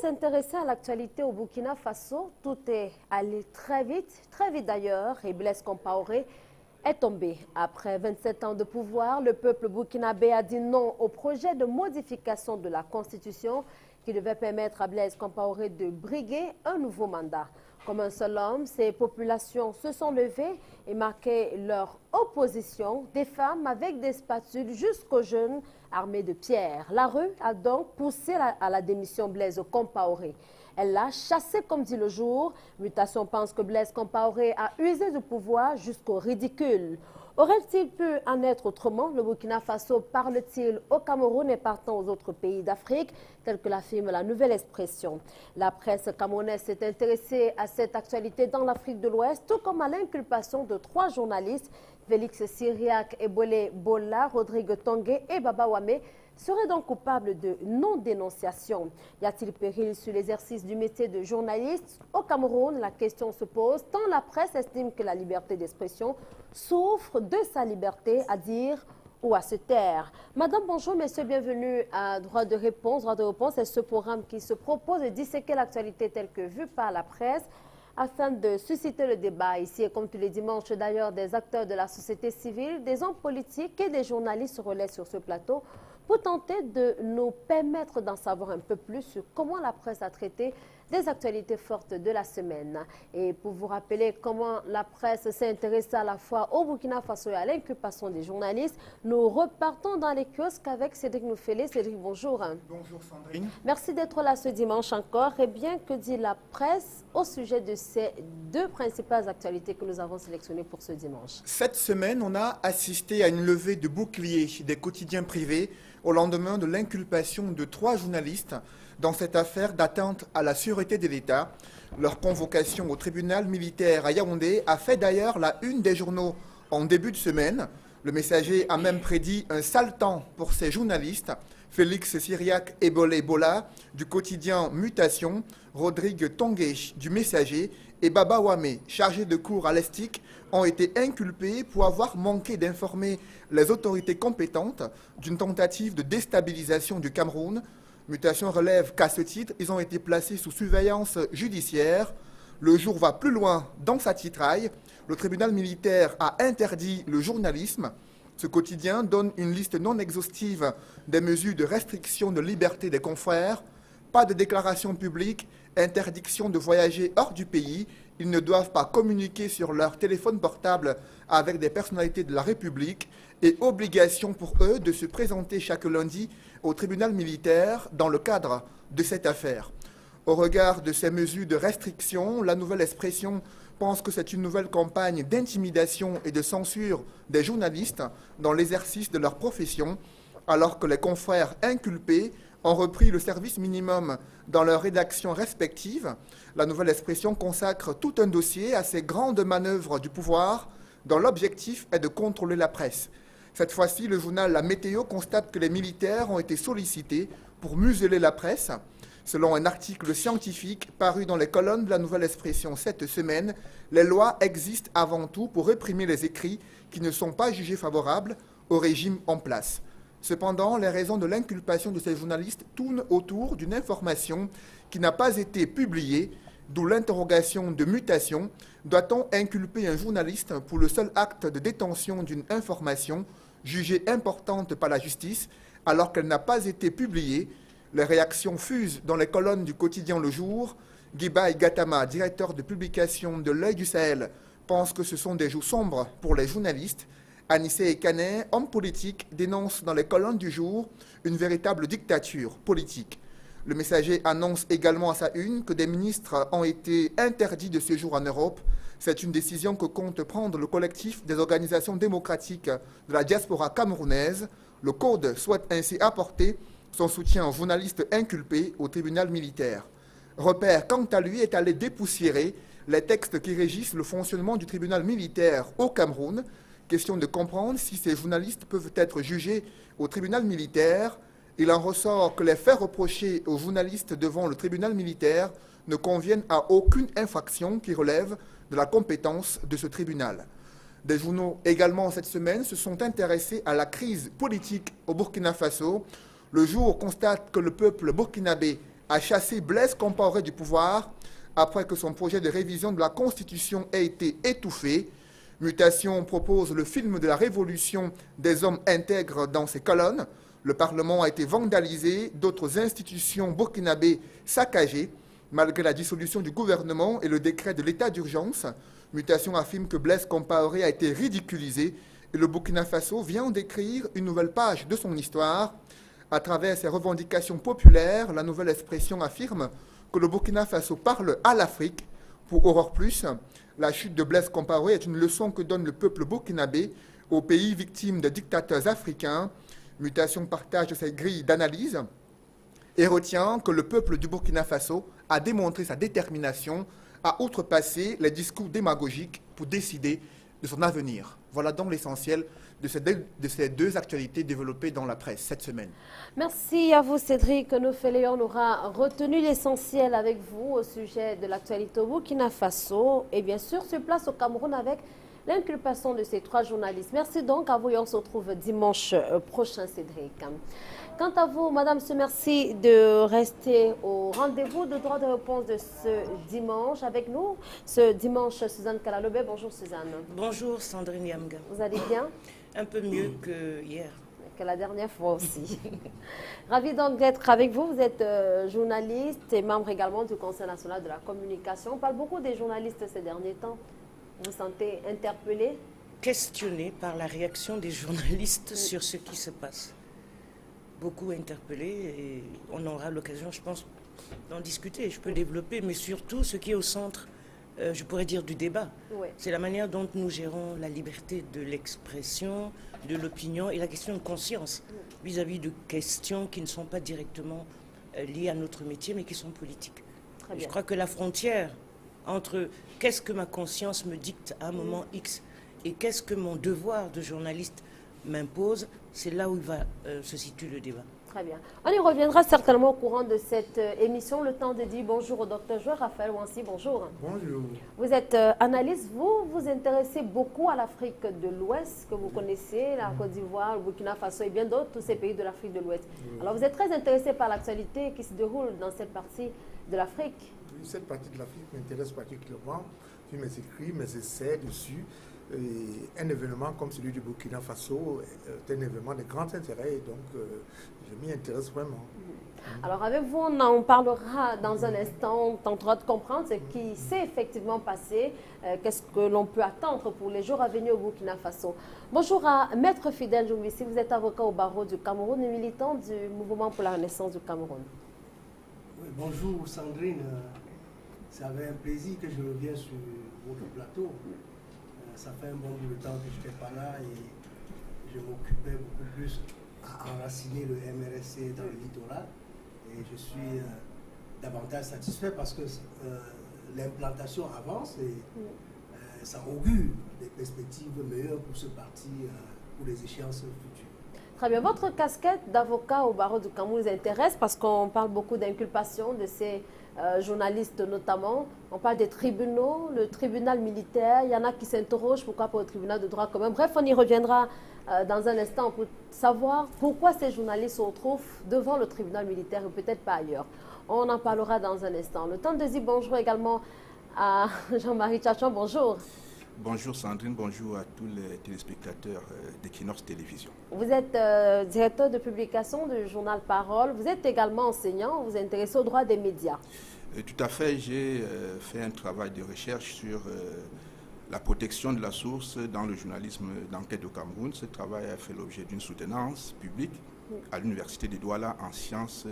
s'intéresser à l'actualité au Burkina Faso. Tout est allé très vite d'ailleurs, et Blaise Compaoré est tombé. Après 27 ans de pouvoir, le peuple burkinabé a dit non au projet de modification de la Constitution qui devait permettre à Blaise Compaoré de briguer un nouveau mandat. Comme un seul homme, ces populations se sont levées et marqué leur opposition, des femmes avec des spatules jusqu'aux jeunes armés de pierres. La rue a donc poussé à la démission Blaise Compaoré. Elle l'a chassé comme dit le jour. Mutation pense que Blaise Compaoré a usé du pouvoir jusqu'au ridicule. Aurait-il pu en être autrement? Le Burkina Faso parle-t-il au Cameroun et partant aux autres pays d'Afrique, tel que l'affirme la Nouvelle Expression? La presse camerounaise s'est intéressée à cette actualité dans l'Afrique de l'Ouest, tout comme à l'inculpation de 3 journalistes, Félix Syriac, Ebole Bola, Rodrigue Tongue et Baba Wame, seraient donc coupables de non-dénonciation. Y a-t-il péril sur l'exercice du métier de journaliste? Au Cameroun, la question se pose tant la presse estime que la liberté d'expression souffre de sa liberté à dire ou à se taire. Madame, bonjour, messieurs, bienvenue à Droit de réponse. Droit de réponse est ce programme qui se propose de disséquer l'actualité telle que vue par la presse afin de susciter le débat. Ici, et comme tous les dimanches d'ailleurs, des acteurs de la société civile, des hommes politiques et des journalistes se relaient sur ce plateau pour tenter de nous permettre d'en savoir un peu plus sur comment la presse a traité des actualités fortes de la semaine. Et pour vous rappeler comment la presse s'est intéressée à la fois au Burkina Faso et à l'inculpation des journalistes, nous repartons dans les kiosques avec Cédric Noufélé. Cédric, bonjour. Bonjour Sandrine. Merci d'être là ce dimanche encore. Et bien, que dit la presse au sujet de ces 2 principales actualités que nous avons sélectionnées pour ce dimanche? Cette semaine, on a assisté à une levée de boucliers des quotidiens privés au lendemain de l'inculpation de 3 journalistes dans cette affaire d'atteinte à la sûreté de l'État. Leur convocation au tribunal militaire à Yaoundé a fait d'ailleurs la une des journaux en début de semaine. Le Messager a même prédit un sale temps pour ces journalistes. Félix Syriac et Ebole Bola du quotidien Mutation, Rodrigue Tongue du Messager et Baba Wame, chargé de cours à l'ESTIC, ont été inculpés pour avoir manqué d'informer les autorités compétentes d'une tentative de déstabilisation du Cameroun. Mutation relève qu'à ce titre, ils ont été placés sous surveillance judiciaire. Le jour va plus loin dans sa titraille. Le tribunal militaire a interdit le journalisme. Ce quotidien donne une liste non exhaustive des mesures de restriction de liberté des confrères. Pas de déclaration publique, interdiction de voyager hors du pays. Ils ne doivent pas communiquer sur leur téléphone portable avec des personnalités de la République et obligation pour eux de se présenter chaque lundi au tribunal militaire dans le cadre de cette affaire. Au regard de ces mesures de restriction, la Nouvelle Expression pense que c'est une nouvelle campagne d'intimidation et de censure des journalistes dans l'exercice de leur profession, alors que les confrères inculpés ont repris le service minimum dans leurs rédactions respectives. La Nouvelle Expression consacre tout un dossier à ces grandes manœuvres du pouvoir dont l'objectif est de contrôler la presse. Cette fois-ci, le journal La Météo constate que les militaires ont été sollicités pour museler la presse. Selon un article scientifique paru dans les colonnes de la Nouvelle Expression cette semaine, les lois existent avant tout pour réprimer les écrits qui ne sont pas jugés favorables au régime en place. Cependant, les raisons de l'inculpation de ces journalistes tournent autour d'une information qui n'a pas été publiée, d'où l'interrogation de Mutation. Doit-on inculper un journaliste pour le seul acte de détention d'une information jugée importante par la justice alors qu'elle n'a pas été publiée? Les réactions fusent dans les colonnes du quotidien Le Jour. Guibaï Gatama, directeur de publication de L'Œil du Sahel, pense que ce sont des jours sombres pour les journalistes. Anissé Canet, homme politique, dénonce dans les colonnes du Jour une véritable dictature politique. Le Messager annonce également à sa une que des ministres ont été interdits de séjour en Europe. C'est une décision que compte prendre le collectif des organisations démocratiques de la diaspora camerounaise. Le Code souhaite ainsi apporter son soutien aux journalistes inculpés au tribunal militaire. Repère, quant à lui, est allé dépoussiérer les textes qui régissent le fonctionnement du tribunal militaire au Cameroun. Question de comprendre si ces journalistes peuvent être jugés au tribunal militaire. Il en ressort que les faits reprochés aux journalistes devant le tribunal militaire ne conviennent à aucune infraction qui relève de la compétence de ce tribunal. Des journaux également cette semaine se sont intéressés à la crise politique au Burkina Faso. Le Jour constate que le peuple burkinabé a chassé Blaise Compaoré du pouvoir après que son projet de révision de la Constitution ait été étouffé. Mutation propose le film de la révolution des hommes intègres dans ses colonnes. Le Parlement a été vandalisé, d'autres institutions burkinabées saccagées. Malgré la dissolution du gouvernement et le décret de l'état d'urgence, Mutation affirme que Blaise Compaoré a été ridiculisé et le Burkina Faso vient d'écrire une nouvelle page de son histoire. À travers ses revendications populaires, la nouvelle expression affirme que le Burkina Faso parle à l'Afrique. Pour Aurore Plus, la chute de Blaise Compaoré est une leçon que donne le peuple burkinabé aux pays victimes de dictateurs africains. Mutation partage cette grille d'analyse et retient que le peuple du Burkina Faso a démontré sa détermination à outrepasser les discours démagogiques pour décider de son avenir. Voilà donc l'essentiel de ces deux actualités développées dans la presse cette semaine. Merci à vous, Cédric Noféléon. On aura retenu l'essentiel avec vous au sujet de l'actualité au Burkina Faso et bien sûr sur place au Cameroun avec l'inculpation de ces 3 journalistes. Merci donc à vous et on se retrouve dimanche prochain, Cédric. Quant à vous, Madame, merci de rester au rendez-vous de droit de réponse de ce dimanche avec nous. Ce dimanche, Suzanne Kalalobé. Bonjour, Suzanne. Bonjour, Sandrine Yamga. Vous allez bien? Un peu mieux que hier. Que la dernière fois aussi. Ravi donc d'être avec vous. Vous êtes journaliste et membre également du Conseil national de la communication. On parle beaucoup des journalistes ces derniers temps. Vous vous sentez interpellé? Questionné par la réaction des journalistes sur ce qui se passe. Beaucoup interpellés et on aura l'occasion, je pense, d'en discuter. Je peux développer, mais surtout ce qui est au centre, je pourrais dire, du débat. Oui. C'est la manière dont nous gérons la liberté de l'expression, de l'opinion et la question de conscience vis-à-vis de questions qui ne sont pas directement liées à notre métier, mais qui sont politiques. Je crois que la frontière entre qu'est-ce que ma conscience me dicte à un moment X et qu'est-ce que mon devoir de journaliste m'impose, c'est là où il va se situer le débat. Très bien. On y reviendra certainement au courant de cette émission. Le temps de dire bonjour au docteur Joël Raphaël Wansi. Bonjour. Bonjour. Vous êtes analyste. Vous vous intéressez beaucoup à l'Afrique de l'Ouest, que vous connaissez, la Côte d'Ivoire, le Burkina Faso et bien d'autres, tous ces pays de l'Afrique de l'Ouest. Alors vous êtes très intéressé par l'actualité qui se déroule dans cette partie de l'Afrique. Oui, cette partie de l'Afrique m'intéresse particulièrement. J'ai mes écrits, mes essais dessus. Et un événement comme celui du Burkina Faso est un événement de grand intérêt et donc je m'y intéresse vraiment. Alors avec vous, on en parlera dans un instant, on tentera de comprendre ce qui s'est effectivement passé, qu'est-ce que l'on peut attendre pour les jours à venir au Burkina Faso. Bonjour à Maître Fidèle Joumissi, vous êtes avocat au barreau du Cameroun et militant du mouvement pour la renaissance du Cameroun. Oui, bonjour Sandrine, c'est avec un plaisir que je reviens sur votre plateau. Ça fait un bon bout de temps que je n'étais pas là et je m'occupais beaucoup plus à enraciner le MRSC dans le littoral. Et je suis davantage satisfait parce que l'implantation avance et ça augure des perspectives meilleures pour ce parti, pour les échéances futures. Très bien. Votre casquette d'avocat au barreau du Cameroun vous intéresse parce qu'on parle beaucoup d'inculpation de ces journalistes notamment. On parle des tribunaux, le tribunal militaire. Il y en a qui s'interrogent pourquoi pas au tribunal de droit commun. Bref, on y reviendra dans un instant pour savoir pourquoi ces journalistes se retrouvent devant le tribunal militaire et peut-être pas ailleurs. On en parlera dans un instant. Le temps de dire bonjour également à Jean-Marie Tchachon. Bonjour. Bonjour Sandrine, bonjour à tous les téléspectateurs d'Equinox Télévision. Vous êtes directeur de publication du journal Parole. Vous êtes également enseignant, vous vous intéressez aux droits des médias. Tout à fait, j'ai fait un travail de recherche sur la protection de la source dans le journalisme d'enquête au Cameroun. Ce travail a fait l'objet d'une soutenance publique à l'Université de Douala en sciences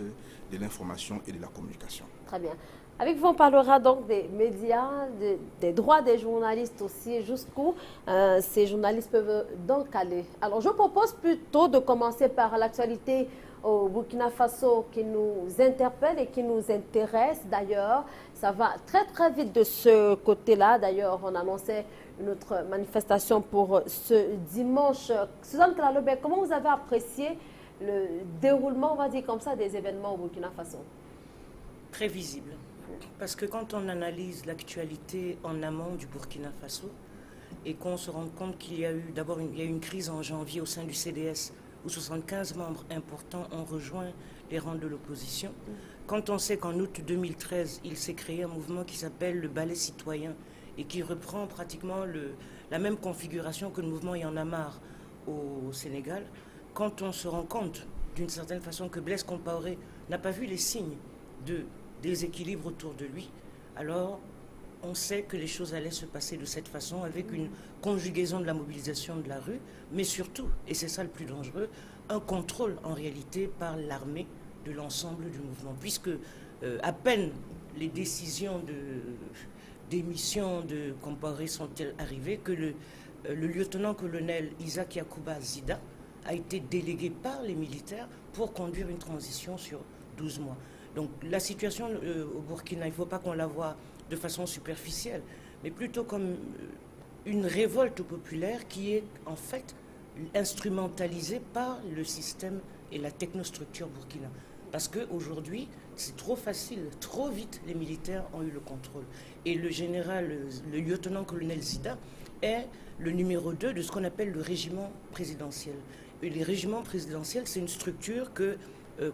de l'information et de la communication. Très bien. Avec vous, on parlera donc des médias, des droits des journalistes aussi, jusqu'où ces journalistes peuvent donc aller. Alors, je propose plutôt de commencer par l'actualité au Burkina Faso qui nous interpelle et qui nous intéresse. D'ailleurs, ça va très très vite de ce côté-là. D'ailleurs, on annonçait une autre manifestation pour ce dimanche. Suzanne Kalalobé, comment vous avez apprécié le déroulement, on va dire comme ça, des événements au Burkina Faso? Très visible. Parce que quand on analyse l'actualité en amont du Burkina Faso et qu'on se rend compte qu'il y a eu d'abord une crise en janvier au sein du CDS où 75 membres importants ont rejoint les rangs de l'opposition, Quand on sait qu'en août 2013, il s'est créé un mouvement qui s'appelle le Ballet citoyen et qui reprend pratiquement la même configuration que le mouvement Y en a marre au Sénégal, quand on se rend compte d'une certaine façon que Blaise Compaoré n'a pas vu les signes de déséquilibre autour de lui, alors on sait que les choses allaient se passer de cette façon, avec une conjugaison de la mobilisation de la rue, mais surtout, et c'est ça le plus dangereux, un contrôle en réalité par l'armée de l'ensemble du mouvement, puisque à peine les décisions d'émission de Compaoré sont-elles arrivées que le lieutenant-colonel Isaac Yacouba Zida a été délégué par les militaires pour conduire une transition sur 12 mois. Donc la situation au Burkina, il ne faut pas qu'on la voie de façon superficielle, mais plutôt comme une révolte populaire qui est en fait instrumentalisée par le système et la technostructure burkina. Parce qu'aujourd'hui, c'est trop facile, trop vite, les militaires ont eu le contrôle. Et le général, le lieutenant-colonel Zida est le numéro 2 de ce qu'on appelle le régiment présidentiel. Et les régiments présidentiels, c'est une structure que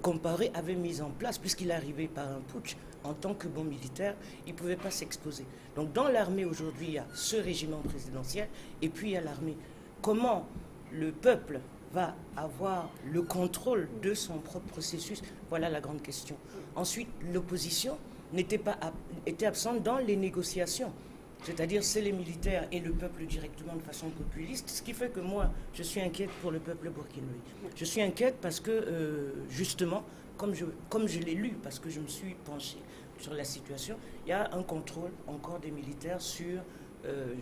Compaoré avait mise en place, puisqu'il est arrivé par un putsch. En tant que bon militaire, il ne pouvait pas s'exposer. Donc dans l'armée aujourd'hui, il y a ce régiment présidentiel et puis il y a l'armée. Comment le peuple va avoir le contrôle de son propre processus? Voilà la grande question. Ensuite, l'opposition était absente dans les négociations. C'est-à-dire, c'est les militaires et le peuple directement de façon populiste, ce qui fait que moi, je suis inquiète pour le peuple burkinabé. Je suis inquiète parce que, justement, comme je l'ai lu, parce que je me suis penchée sur la situation, il y a un contrôle encore des militaires sur,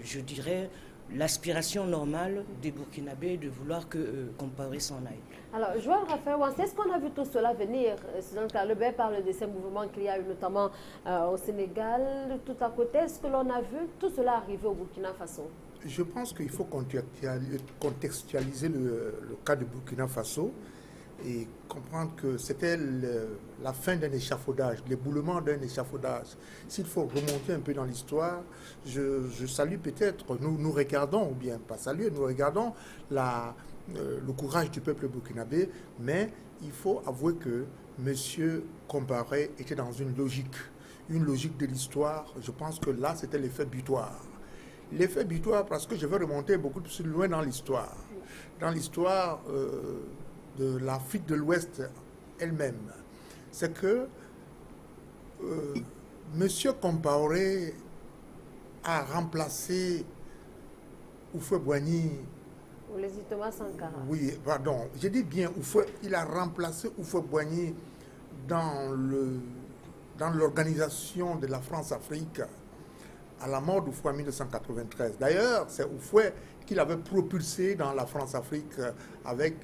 je dirais, l'aspiration normale des Burkinabés de vouloir que Compaoré s'en aille. Alors, Joël Raphaël, est-ce qu'on a vu tout cela venir? Le BER parle de ces mouvements qu'il y a eu notamment au Sénégal, tout à côté. Est-ce que l'on a vu tout cela arriver au Burkina Faso? Je pense qu'il faut contextualiser le cas du Burkina Faso et comprendre que c'était la fin d'un échafaudage, l'éboulement d'un échafaudage. S'il faut remonter un peu dans l'histoire, je salue peut-être, nous regardons, ou bien pas saluer, nous regardons le courage du peuple burkinabé, mais il faut avouer que M. Compaoré était dans une logique de l'histoire. Je pense que là, c'était l'effet butoir. L'effet butoir, parce que je vais remonter beaucoup plus loin dans l'histoire. Dans l'histoire de l'Afrique de l'Ouest elle-même, c'est que M. Compaoré a remplacé Houphouët-Boigny. Thomas Sankara. Oui, pardon, je dis bien il a remplacé Houphouët-Boigny dans l'organisation de la France-Afrique à la mort d'Houphouët en 1993. D'ailleurs, c'est Houphouët qu'il avait propulsé dans la France-Afrique avec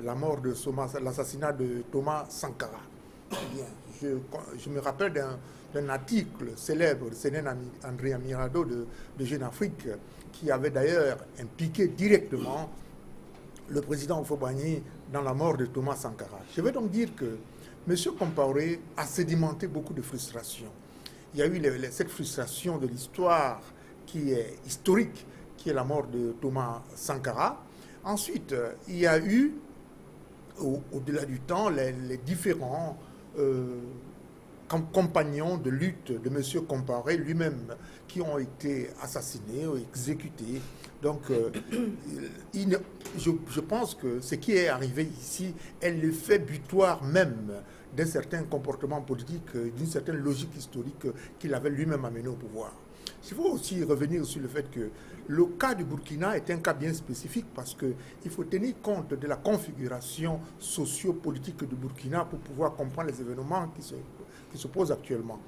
la mort de l'assassinat de Thomas Sankara. Bien, je me rappelle d'un article célèbre de Sénène André Amirado de Jeune Afrique qui avait d'ailleurs impliqué directement le président Houphouët-Boigny dans la mort de Thomas Sankara. Je vais donc dire que M. Compaoré a sédimenté beaucoup de frustration. Il y a eu cette frustration de l'histoire qui est historique, qui est la mort de Thomas Sankara. Ensuite, il y a eu, au-delà du temps, les différents compagnons de lutte de M. Compaoré lui-même qui ont été assassinés ou exécutés. Donc, je pense que ce qui est arrivé ici est l'effet butoir même d'un certain comportement politique, d'une certaine logique historique qu'il avait lui-même amené au pouvoir. Il faut aussi revenir sur le fait que le cas du Burkina est un cas bien spécifique parce qu'il faut tenir compte de la configuration socio-politique du Burkina pour pouvoir comprendre les événements qui se posent actuellement.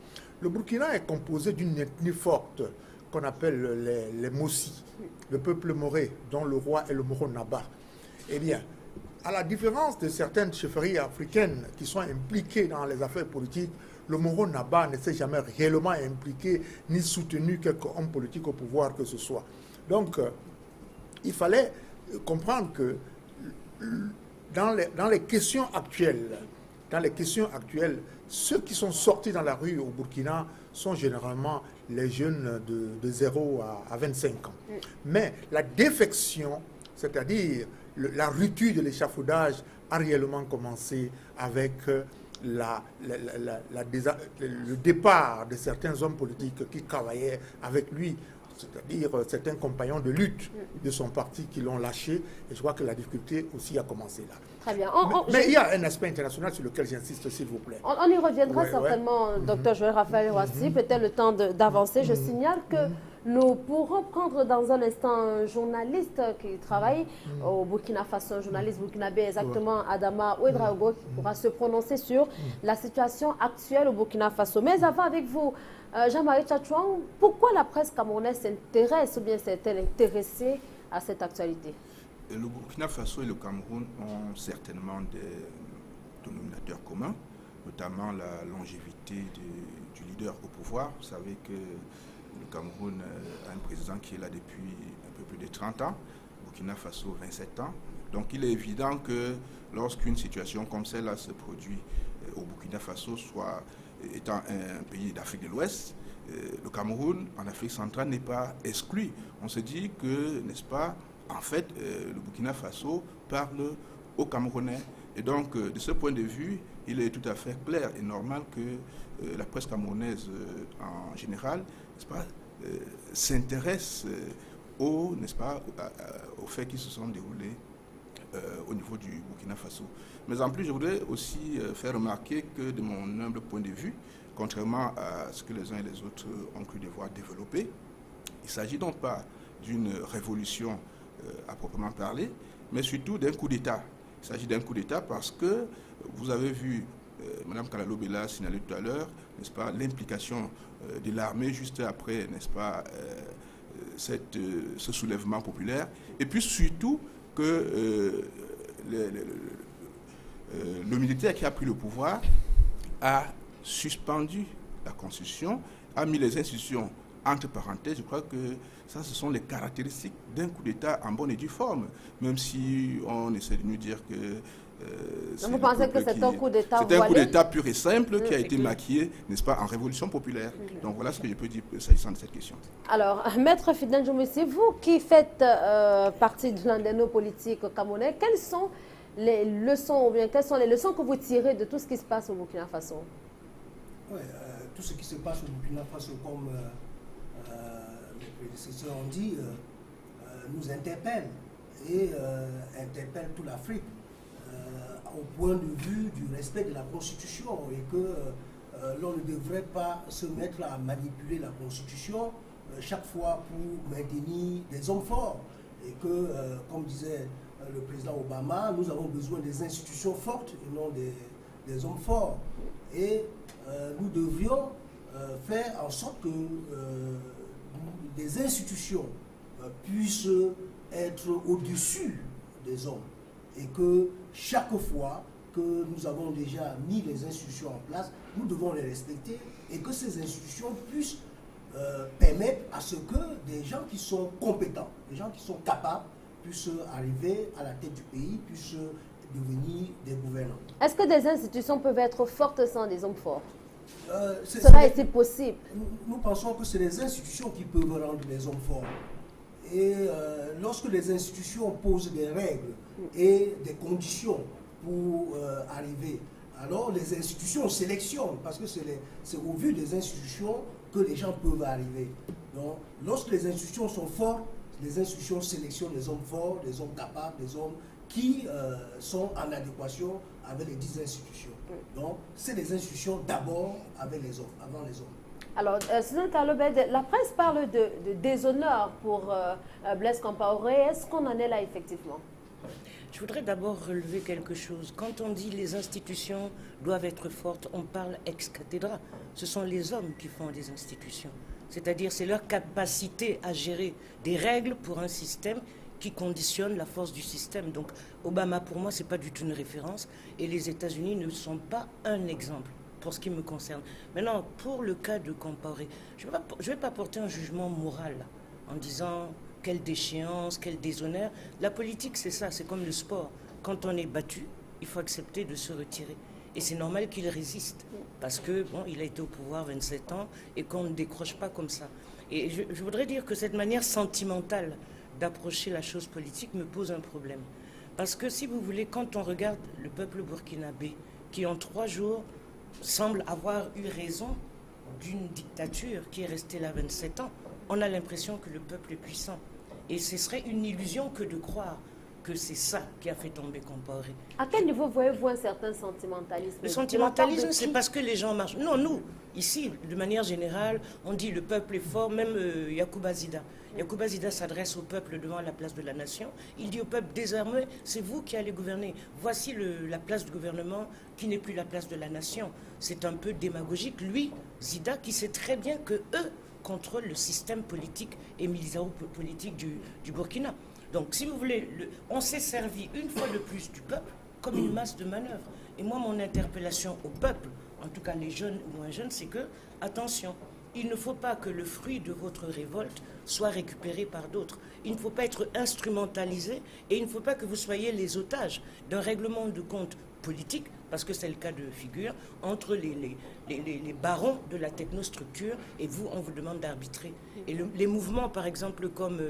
Le Burkina est composé d'une ethnie forte qu'on appelle les Mossi, le peuple moré, dont le roi est le Moro Naba. Eh bien, à la différence de certaines chefferies africaines qui sont impliquées dans les affaires politiques, le Moro Naba ne s'est jamais réellement impliqué ni soutenu quelque homme politique au pouvoir que ce soit. Donc, il fallait comprendre que dans les questions actuelles, ceux qui sont sortis dans la rue au Burkina sont généralement les jeunes de 0 à 25 ans. Mais la défection, c'est-à-dire la rupture de l'échafaudage, a réellement commencé avec le départ de certains hommes politiques qui travaillaient avec lui, c'est-à-dire certains compagnons de lutte de son parti qui l'ont lâché. Et je crois que la difficulté aussi a commencé là. Très bien. Mais il y a un aspect international sur lequel j'insiste, s'il vous plaît. On y reviendra certainement, Dr Joël Raphaël Roissy. Peut-être le temps d'avancer. Je signale que nous pourrons prendre dans un instant un journaliste qui travaille au Burkina Faso, un journaliste burkinabé, exactement Adama Ouedraogo, qui pourra se prononcer sur la situation actuelle au Burkina Faso. Mais avant, avec vous, Jean-Marie Tchatchouang, pourquoi la presse camerounaise s'intéresse ou bien s'est-elle intéressée à cette actualité? Le Burkina Faso et le Cameroun ont certainement des dénominateurs communs, notamment la longévité du leader au pouvoir. Vous savez que le Cameroun a un président qui est là depuis un peu plus de 30 ans, Burkina Faso 27 ans. Donc il est évident que lorsqu'une situation comme celle-là se produit au Burkina Faso, soit étant un pays d'Afrique de l'Ouest, le Cameroun en Afrique centrale n'est pas exclu. On se dit que, n'est-ce pas, en fait, le Burkina Faso parle aux Camerounais. Et donc, de ce point de vue, il est tout à fait clair et normal que la presse camerounaise en général, n'est-ce pas, s'intéresse aux faits qui se sont déroulés au niveau du Burkina Faso. Mais en plus, je voudrais aussi faire remarquer que, de mon humble point de vue, contrairement à ce que les uns et les autres ont cru devoir développer, il ne s'agit donc pas d'une révolution à proprement parler, mais surtout d'un coup d'État. Il s'agit d'un coup d'État parce que vous avez vu Mme Kalalo Bella signaler tout à l'heure, n'est-ce pas, l'implication de l'armée juste après, n'est-ce pas, ce soulèvement populaire, et puis surtout que le militaire qui a pris le pouvoir a suspendu la Constitution, a mis les institutions entre parenthèses. Je crois que ça, ce sont les caractéristiques d'un coup d'État en bonne et due forme, même si on essaie de nous dire que vous pensez que c'est un coup d'État voilé? C'est un coup d'État pur et simple qui a été maquillé, n'est-ce pas, en révolution populaire. Donc voilà ce que je peux dire s'agissant de cette question. Alors, Maître Fidèle Djoumissi, vous qui faites partie de l'un de nos politiques camerounais, quelles sont les leçons, ou bien quelles sont les leçons que vous tirez de tout ce qui se passe au Burkina Faso? Oui, tout ce qui se passe au Burkina Faso, comme les prédécesseurs ont dit, nous interpelle et interpelle toute l'Afrique au point de vue du respect de la Constitution, et que l'on ne devrait pas se mettre à manipuler la Constitution chaque fois pour maintenir des hommes forts, et que, comme disait le président Obama, nous avons besoin des institutions fortes et non des hommes forts. Et nous devrions faire en sorte que des institutions puissent être au-dessus des hommes, et que chaque fois que nous avons déjà mis les institutions en place, nous devons les respecter, et que ces institutions puissent permettre à ce que des gens qui sont compétents, des gens qui sont capables, puissent arriver à la tête du pays, puissent devenir des gouvernants. Est-ce que des institutions peuvent être fortes sans des hommes forts? Cela est-il possible? Nous pensons que c'est les institutions qui peuvent rendre les hommes forts. Et lorsque les institutions posent des règles et des conditions pour arriver, alors les institutions sélectionnent, parce que c'est au vu des institutions que les gens peuvent arriver. Donc, lorsque les institutions sont fortes, les institutions sélectionnent les hommes forts, les hommes capables, les hommes qui sont en adéquation avec les 10 institutions. Donc, c'est les institutions d'abord avec les hommes, avant les hommes. Alors, Suzanne Kalobed, la presse parle de déshonneur pour Blaise Compaoré. Est-ce qu'on en est là effectivement? Je voudrais d'abord relever quelque chose. Quand on dit les institutions doivent être fortes, on parle ex cathedra. Ce sont les hommes qui font des institutions. C'est-à-dire, c'est leur capacité à gérer des règles pour un système qui conditionne la force du système. Donc, Obama, pour moi, ce n'est pas du tout une référence. Et les États-Unis ne sont pas un exemple, pour ce qui me concerne. Maintenant, pour le cas de Compaoré, je ne vais pas porter un jugement moral en disant quelle déchéance, quel déshonneur. La politique, c'est ça, c'est comme le sport. Quand on est battu, il faut accepter de se retirer. Et c'est normal qu'il résiste, parce que bon, il a été au pouvoir 27 ans et qu'on ne décroche pas comme ça. Et je voudrais dire que cette manière sentimentale d'approcher la chose politique me pose un problème. Parce que si vous voulez, quand on regarde le peuple burkinabé qui en 3 jours semble avoir eu raison d'une dictature qui est restée là 27 ans. On a l'impression que le peuple est puissant. Et ce serait une illusion que de croire que c'est ça qui a fait tomber Compaoré. À quel niveau voyez-vous un certain sentimentalisme? Le sentimentalisme, c'est parce que les gens marchent. Non, nous, ici, de manière générale, on dit le peuple est fort, même Yacouba Zida. Yacouba Zida s'adresse au peuple devant la place de la nation. Il dit au peuple, désormais, c'est vous qui allez gouverner. Voici la place du gouvernement qui n'est plus la place de la nation. C'est un peu démagogique. Lui, Zida, qui sait très bien que eux contrôlent le système politique et militaro-politique du Burkina. Donc, si vous voulez, on s'est servi une fois de plus du peuple comme une masse de manœuvre. Et moi, mon interpellation au peuple, en tout cas les jeunes ou moins jeunes, c'est que, attention, il ne faut pas que le fruit de votre révolte soit récupéré par d'autres. Il ne faut pas être instrumentalisé et il ne faut pas que vous soyez les otages d'un règlement de compte politique, parce que c'est le cas de figure, entre les barons de la technostructure et vous, on vous demande d'arbitrer. Et les mouvements, par exemple, comme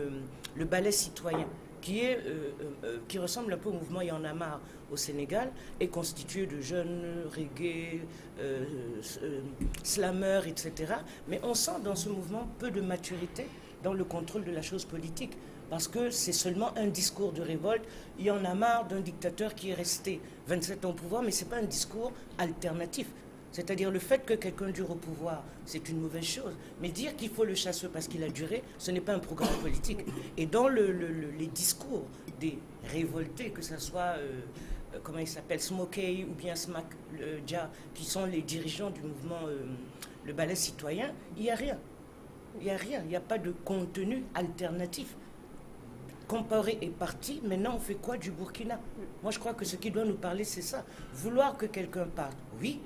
le ballet citoyen, qui ressemble un peu au mouvement Y en a marre au Sénégal, est constitué de jeunes reggae, slameurs, etc. Mais on sent dans ce mouvement peu de maturité dans le contrôle de la chose politique. Parce que c'est seulement un discours de révolte. Il y en a marre d'un dictateur qui est resté 27 ans au pouvoir, mais ce n'est pas un discours alternatif. C'est-à-dire le fait que quelqu'un dure au pouvoir, c'est une mauvaise chose. Mais dire qu'il faut le chasser parce qu'il a duré, ce n'est pas un programme politique. Et dans les discours des révoltés, que ce soit, comment il s'appelle, Smokey ou bien Smack Dja, qui sont les dirigeants du mouvement le ballet citoyen, il n'y a rien. Il n'y a rien, il n'y a pas de contenu alternatif. Compaoré est parti, maintenant on fait quoi du Burkina? Moi je crois que ce qui doit nous parler c'est ça. Vouloir que quelqu'un parte, oui,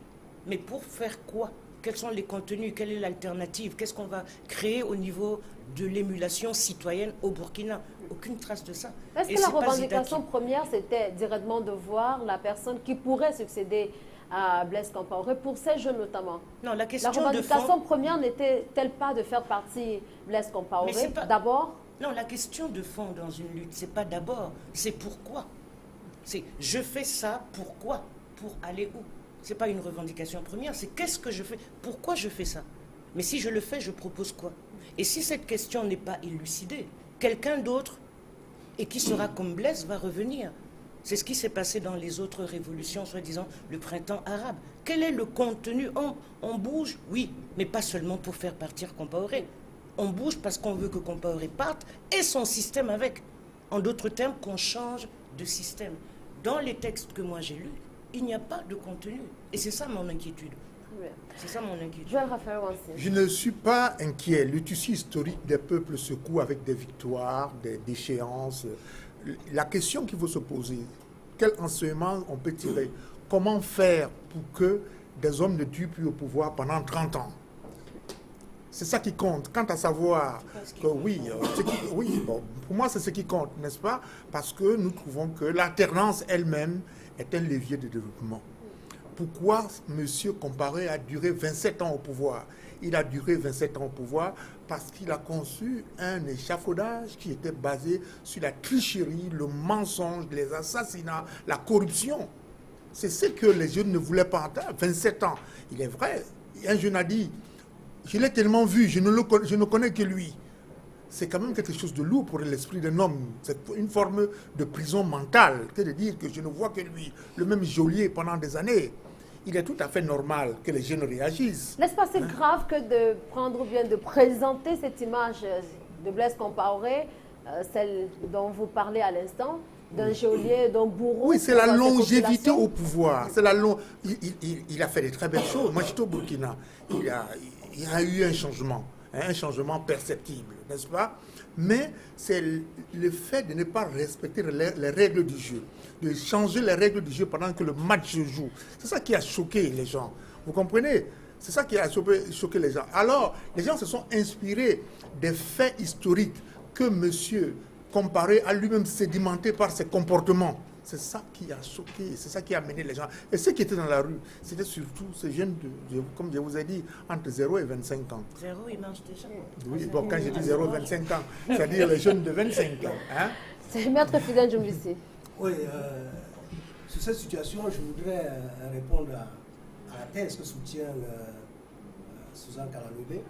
mais pour faire quoi? Quels sont les contenus? Quelle est l'alternative? Qu'est-ce qu'on va créer au niveau de l'émulation citoyenne au Burkina? Aucune trace de ça. Est-ce que la revendication première c'était directement de voir la personne qui pourrait succéder à Blaise Compaoré, pour ces jeunes notamment? Non, la question la revendication de fond, première n'était-elle pas de faire partie Blaise Compaoré d'abord? Non, la question de fond dans une lutte, c'est pas d'abord, c'est pourquoi. C'est je fais ça, pourquoi? Pour aller où? C'est pas une revendication première, c'est qu'est-ce que je fais? Pourquoi je fais ça? Mais si je le fais, je propose quoi? Et si cette question n'est pas élucidée, quelqu'un d'autre, et qui sera comme Blaise, va revenir. C'est ce qui s'est passé dans les autres révolutions, soi-disant le printemps arabe. Quel est le contenu? On bouge, oui, mais pas seulement pour faire partir Compaoré. On bouge parce qu'on veut que Compaoré parte et son système avec. En d'autres termes, qu'on change de système. Dans les textes que moi j'ai lus, il n'y a pas de contenu. Et c'est ça mon inquiétude. C'est ça mon inquiétude. Je ne suis pas inquiet. Le tissu historique des peuples secoue avec des victoires, des déchéances. La question qu'il faut se poser, quel enseignement on peut tirer? Comment faire pour que des hommes ne durent plus au pouvoir pendant 30 ans? C'est ça qui compte. Quant à savoir que oui, bon, pour moi c'est ce qui compte, n'est-ce pas? Parce que nous trouvons que l'alternance elle-même est un levier de développement. Pourquoi M. Compaoré a duré 27 ans au pouvoir? Il a duré 27 ans au pouvoir parce qu'il a conçu un échafaudage qui était basé sur la tricherie, le mensonge, les assassinats, la corruption. C'est ce que les jeunes ne voulaient pas entendre. 27 ans. Il est vrai, un jeune a dit, je l'ai tellement vu, je ne connais que lui. C'est quand même quelque chose de lourd pour l'esprit d'un homme. C'est une forme de prison mentale que de dire que je ne vois que lui, le même geôlier pendant des années. Il est tout à fait normal que les jeunes réagissent. N'est-ce pas c'est grave que de prendre ou bien de présenter cette image de Blaise Compaoré, celle dont vous parlez à l'instant, d'un geôlier, d'un bourreau? Oui, c'est la longévité au pouvoir. Il a fait de très belles choses. Moi, j'étais au Burkina. Il y a eu un changement perceptible, n'est-ce pas? Mais c'est le fait de ne pas respecter les règles du jeu, de changer les règles du jeu pendant que le match se joue. C'est ça qui a choqué les gens. Vous comprenez? C'est ça qui a choqué les gens. Alors, les gens se sont inspirés des faits historiques que M. Compaoré a lui-même sédimenté par ses comportements. C'est ça qui a choqué, c'est ça qui a amené les gens. Et ceux qui étaient dans la rue, c'était surtout ces jeunes, comme je vous ai dit, entre 0 et 25 ans. 0, ils marchent déjà. Oui, bon, quand j'ai dit 0 et 25 ans, c'est-à-dire les jeunes de 25 ans. Hein? C'est Maître Fidèle Djoumbissi. Oui, sur cette situation, je voudrais répondre à la thèse que soutient Suzanne Kalalobé.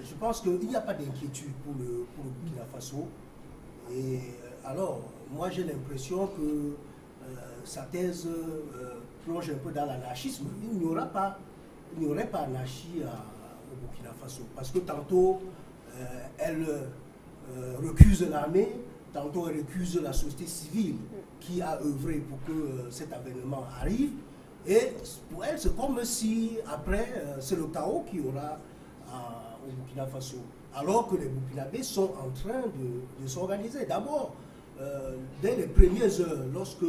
Je pense qu'il n'y a pas d'inquiétude pour le Burkina Faso. Et alors, moi j'ai l'impression que sa thèse plonge un peu dans l'anarchisme. Il n'y aurait pas anarchie au Burkina Faso. Parce que tantôt, elle recuse l'armée, tantôt elle recuse la société civile qui a œuvré pour que cet avènement arrive. Et pour elle, c'est comme si après, c'est le chaos qu'il y aura au Burkina Faso. Alors que les Burkinabés sont en train de s'organiser. D'abord, dès les premières heures, lorsque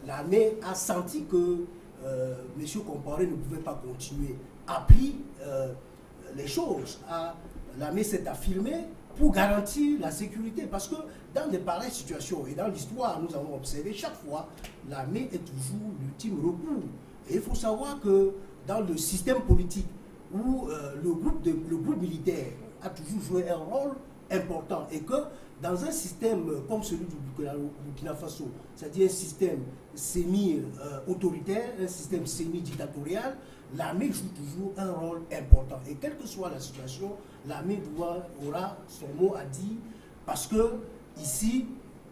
l'armée a senti que M. Compaoré ne pouvait pas continuer, a pris les choses. L'armée s'est affirmée pour garantir la sécurité. Parce que dans de pareilles situations, et dans l'histoire, nous avons observé, chaque fois, l'armée est toujours l'ultime recours. Et il faut savoir que dans le système politique, où le groupe militaire a toujours joué un rôle important, et que dans un système comme celui du Burkina Faso, c'est-à-dire un système semi-autoritaire, un système semi-dictatorial, l'armée joue toujours un rôle important. Et quelle que soit la situation, l'armée aura son mot à dire, parce que ici,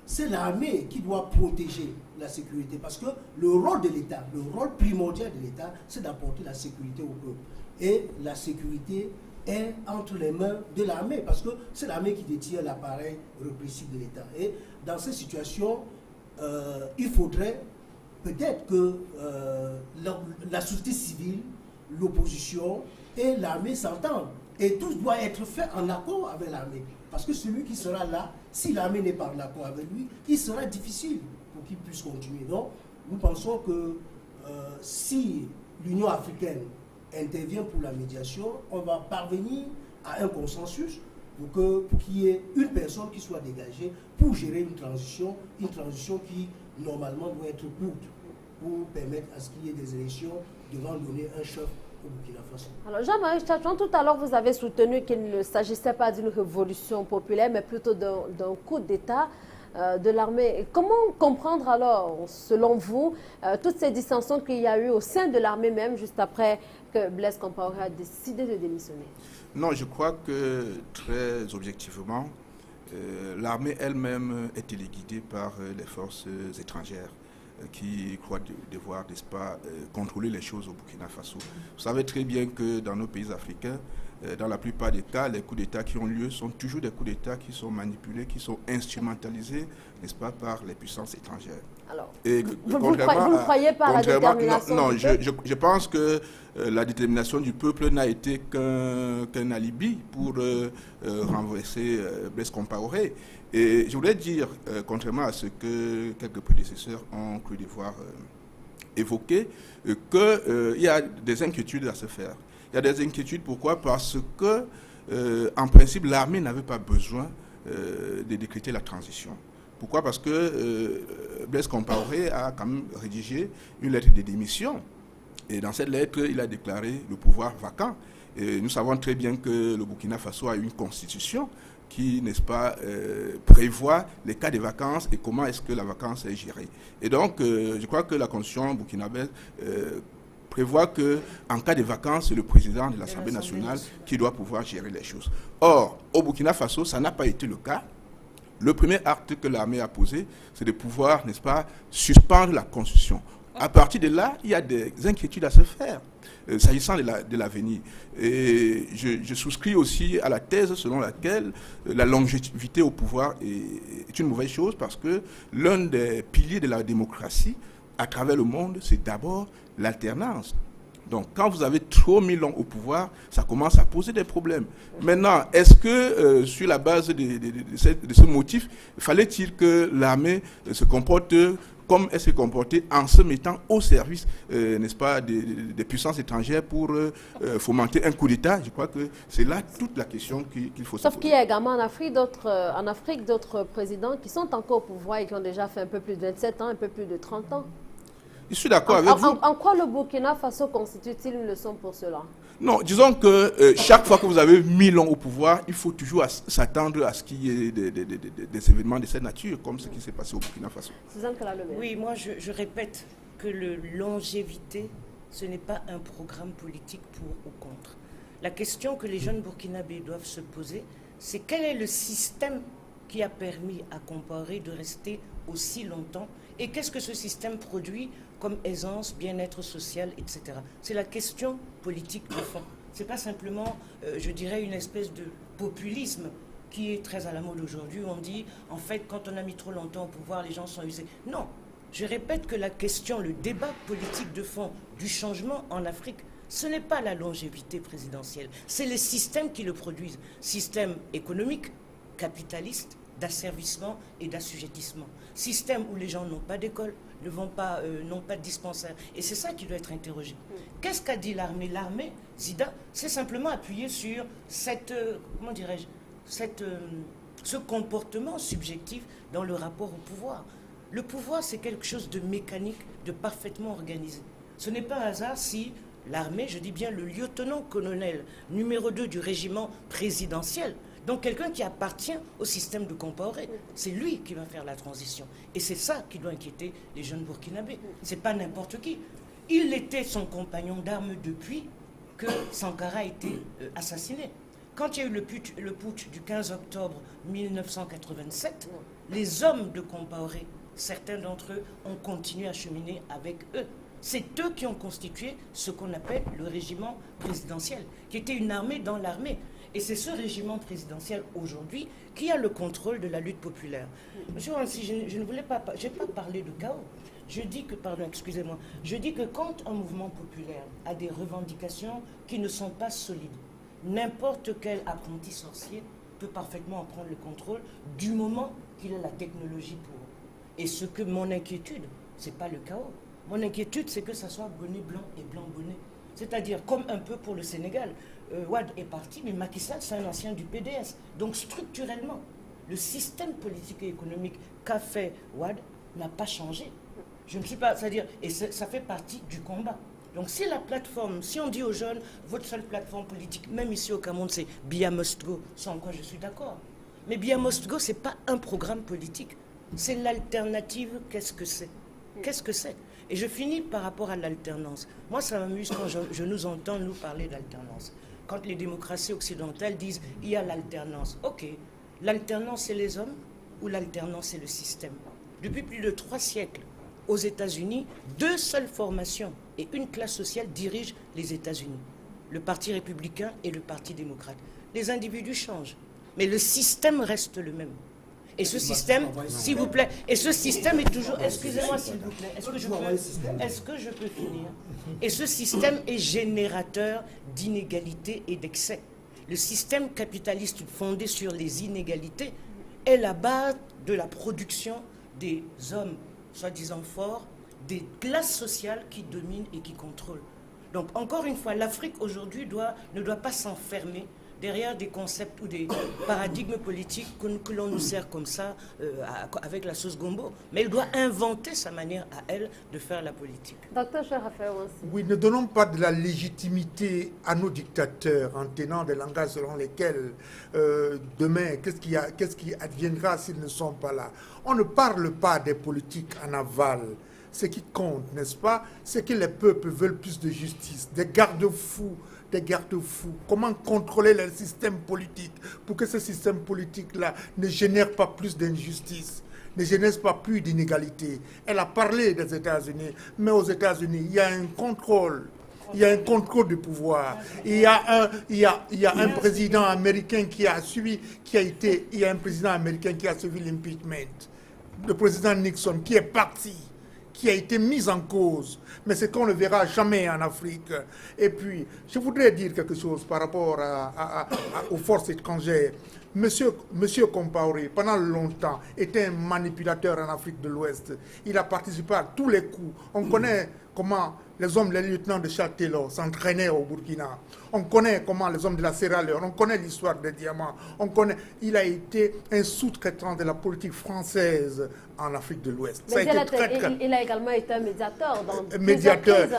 c'est l'armée qui doit protéger la sécurité. Parce que le rôle de l'État, le rôle primordial de l'État, c'est d'apporter la sécurité au peuple. Et la sécurité est entre les mains de l'armée, parce que c'est l'armée qui détient l'appareil répressif de l'État. Et dans ces situations, il faudrait peut-être que la société civile, l'opposition et l'armée s'entendent. Et tout doit être fait en accord avec l'armée. Parce que celui qui sera là, si l'armée n'est pas en accord avec lui, il sera difficile pour qu'il puisse continuer. Donc, nous pensons que si l'Union africaine intervient pour la médiation, on va parvenir à un consensus pour qu'il y ait une personne qui soit dégagée pour gérer une transition qui normalement doit être courte, pour permettre à ce qu'il y ait des élections devant donner un chef au Burkina Faso. Alors Jean-Marie Tchatchouan, tout à l'heure vous avez soutenu qu'il ne s'agissait pas d'une révolution populaire, mais plutôt d'un coup d'État de l'armée. Comment comprendre alors, selon vous, toutes ces dissensions qu'il y a eu au sein de l'armée même, juste après que Blaise Compaoré a décidé de démissionner? Non, je crois que très objectivement, l'armée elle-même est téléguidée par les forces étrangères qui croient devoir, n'est-ce pas, contrôler les choses au Burkina Faso. Vous savez très bien que dans nos pays africains, dans la plupart des cas, les coups d'État qui ont lieu sont toujours des coups d'État qui sont manipulés, qui sont instrumentalisés, n'est-ce pas, par les puissances étrangères. Alors, et vous ne croyez pas à la détermination non, du peuple? je pense que la détermination du peuple n'a été qu'un alibi pour renverser Blaise Compaoré. Et je voulais dire, contrairement à ce que quelques prédécesseurs ont cru devoir évoquer, qu'il y a des inquiétudes à se faire. Il y a des inquiétudes, pourquoi? Parce que, en principe, l'armée n'avait pas besoin de décréter la transition. Pourquoi? Parce que Blaise Compaoré a quand même rédigé une lettre de démission. Et dans cette lettre, il a déclaré le pouvoir vacant. Et nous savons très bien que le Burkina Faso a une constitution qui, n'est-ce pas, prévoit les cas de vacances et comment est-ce que la vacance est gérée. Et donc, je crois que la constitution burkinabé prévoit qu'en cas de vacances, c'est le président de l'Assemblée nationale qui doit pouvoir gérer les choses. Or, au Burkina Faso, ça n'a pas été le cas. Le premier acte que l'armée a posé, c'est de pouvoir, n'est-ce pas, suspendre la Constitution. À partir de là, il y a des inquiétudes à se faire, s'agissant de l'avenir. Et je souscris aussi à la thèse selon laquelle la longévité au pouvoir est une mauvaise chose, parce que l'un des piliers de la démocratie à travers le monde, c'est d'abord l'alternance. Donc, quand vous avez trop mis long au pouvoir, ça commence à poser des problèmes. Maintenant, est-ce que, sur la base de ce motif, fallait-il que l'armée se comporte comme elle s'est comportée en se mettant au service, n'est-ce pas, des puissances étrangères pour fomenter un coup d'État? Je crois que c'est là toute la question qu'il faut se poser. Sauf qu'il y a également en Afrique d'autres présidents qui sont encore au pouvoir et qui ont déjà fait un peu plus de 27 ans, un peu plus de 30 ans. Je suis d'accord avec vous. En quoi le Burkina Faso constitue-t-il une leçon pour cela? Non, disons que chaque fois que vous avez 1000 ans au pouvoir, il faut toujours s'attendre à ce qu'il y ait des événements de cette nature, comme ce qui s'est passé au Burkina Faso. Oui, moi je répète que la longévité, ce n'est pas un programme politique pour ou contre. La question que les jeunes burkinabés doivent se poser, c'est quel est le système qui a permis à Compaoré de rester aussi longtemps et qu'est-ce que ce système produit comme aisance, bien-être social, etc. C'est la question politique de fond. Ce n'est pas simplement, je dirais, une espèce de populisme qui est très à la mode aujourd'hui, où on dit, en fait, quand on a mis trop longtemps au pouvoir, les gens sont usés. Non, je répète que la question, le débat politique de fond du changement en Afrique, ce n'est pas la longévité présidentielle, c'est les systèmes qui le produisent. Système économique, capitaliste, d'asservissement et d'assujettissement. Système où les gens n'ont pas d'école, n'ont pas de dispensaire. Et c'est ça qui doit être interrogé. Qu'est-ce qu'a dit l'armée? L'armée, Zida, c'est simplement appuyé sur cette, comment dirais-je, ce comportement subjectif dans le rapport au pouvoir. Le pouvoir, c'est quelque chose de mécanique, de parfaitement organisé. Ce n'est pas un hasard si l'armée, je dis bien le lieutenant-colonel numéro 2 du régiment présidentiel, donc quelqu'un qui appartient au système de Compaoré, c'est lui qui va faire la transition. Et c'est ça qui doit inquiéter les jeunes burkinabés. C'est pas n'importe qui. Il était son compagnon d'armes depuis que Sankara a été assassiné. Quand il y a eu le putsch du 15 octobre 1987, les hommes de Compaoré, certains d'entre eux, ont continué à cheminer avec eux. C'est eux qui ont constitué ce qu'on appelle le régiment présidentiel, qui était une armée dans l'armée. Et c'est ce régiment présidentiel aujourd'hui qui a le contrôle de la lutte populaire. Monsieur Wansi, je ne voulais pas, j'ai pas parlé de chaos. Je dis que, pardon, excusez-moi, je dis que quand un mouvement populaire a des revendications qui ne sont pas solides, n'importe quel apprenti sorcier peut parfaitement en prendre le contrôle du moment qu'il a la technologie pour. Et ce que mon inquiétude, c'est pas le chaos. Mon inquiétude, c'est que ça soit bonnet blanc et blanc bonnet. C'est-à-dire, comme un peu pour le Sénégal, Wade est parti, mais Macky Sall, c'est un ancien du PDS. Donc, structurellement, le système politique et économique qu'a fait Wade n'a pas changé. Je ne suis pas, c'est-à-dire, et ça fait partie du combat. Donc, si la plateforme, si on dit aux jeunes, votre seule plateforme politique, même ici au Cameroun, c'est Biya Must Go, sans quoi je suis d'accord. Mais Biya Must Go, ce n'est pas un programme politique. C'est l'alternative, qu'est-ce que c'est? Qu'est-ce que c'est? Et je finis par rapport à l'alternance. Moi, ça m'amuse quand je nous entends nous parler d'alternance. Quand les démocraties occidentales disent il y a l'alternance. Ok, l'alternance c'est les hommes ou l'alternance c'est le système? Depuis plus de 3 siècles, aux États-Unis, 2 seules formations et une classe sociale dirigent les États-Unis. Le Parti républicain et le Parti démocrate. Les individus changent, mais le système reste le même. Et ce système, s'il vous plaît, et ce système est toujours, excusez-moi s'il vous plaît, est-ce que je peux finir? Et ce système est générateur d'inégalités et d'excès. Le système capitaliste fondé sur les inégalités est la base de la production des hommes, soi-disant forts, des classes sociales qui dominent et qui contrôlent. Donc, encore une fois, l'Afrique aujourd'hui ne doit pas s'enfermer derrière des concepts ou des paradigmes politiques que l'on nous sert comme ça, avec la sauce gombo. Mais elle doit inventer sa manière à elle de faire la politique. Docteur Cherafé aussi. Oui, ne donnons pas de la légitimité à nos dictateurs en tenant des langages selon lesquels demain, qu'est-ce qui adviendra s'ils ne sont pas là? On ne parle pas des politiques en aval. Ce qui compte, n'est-ce pas, c'est que les peuples veulent plus de justice, des garde-fous. Comment contrôler le système politique pour que ce système politique-là ne génère pas plus d'injustice, ne génère pas plus d'inégalité. Elle a parlé des États-Unis, mais aux États-Unis, il y a un contrôle. Il y a un contrôle du pouvoir. Il y a un président américain qui a suivi l'impeachment. Le président Nixon qui est parti, qui a été mis en cause, mais c'est qu'on ne verra jamais en Afrique. Et puis, je voudrais dire quelque chose par rapport aux forces étrangères. Monsieur Compaoré, pendant longtemps, était un manipulateur en Afrique de l'Ouest. Il a participé à tous les coups. On connaît comment les hommes, les lieutenants de Charles Taylor s'entraînaient au Burkina. On connaît comment les hommes de la Sierra Leone, on connaît l'histoire des diamants, on connaît. Il a été un sous-traitant de la politique française en Afrique de l'Ouest. Mais il a également été un médiateur dans médiateur.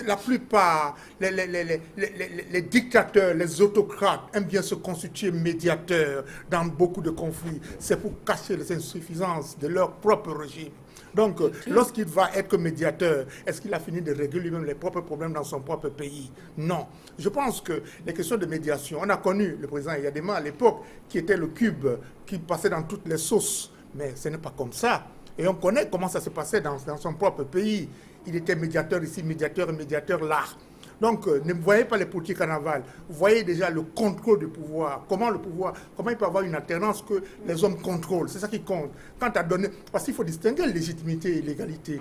La plupart, les dictateurs, les autocrates aiment bien se constituer médiateurs dans beaucoup de conflits. C'est pour cacher les insuffisances de leur propre régime. Donc, lorsqu'il va être médiateur, est-ce qu'il a fini de régler lui-même les propres problèmes dans son propre pays? Non. Je pense que les questions de médiation, on a connu le président Yadema à l'époque, qui était le cube, qui passait dans toutes les sauces. Mais ce n'est pas comme ça. Et on connaît comment ça se passait dans son propre pays. Il était médiateur ici, médiateur et médiateur là. Donc, ne voyez pas les politiques en aval. Vous voyez déjà le contrôle du pouvoir. Comment il peut avoir une alternance que les hommes contrôlent. C'est ça qui compte. Quand tu as donné... Parce qu'il faut distinguer légitimitité et légalité.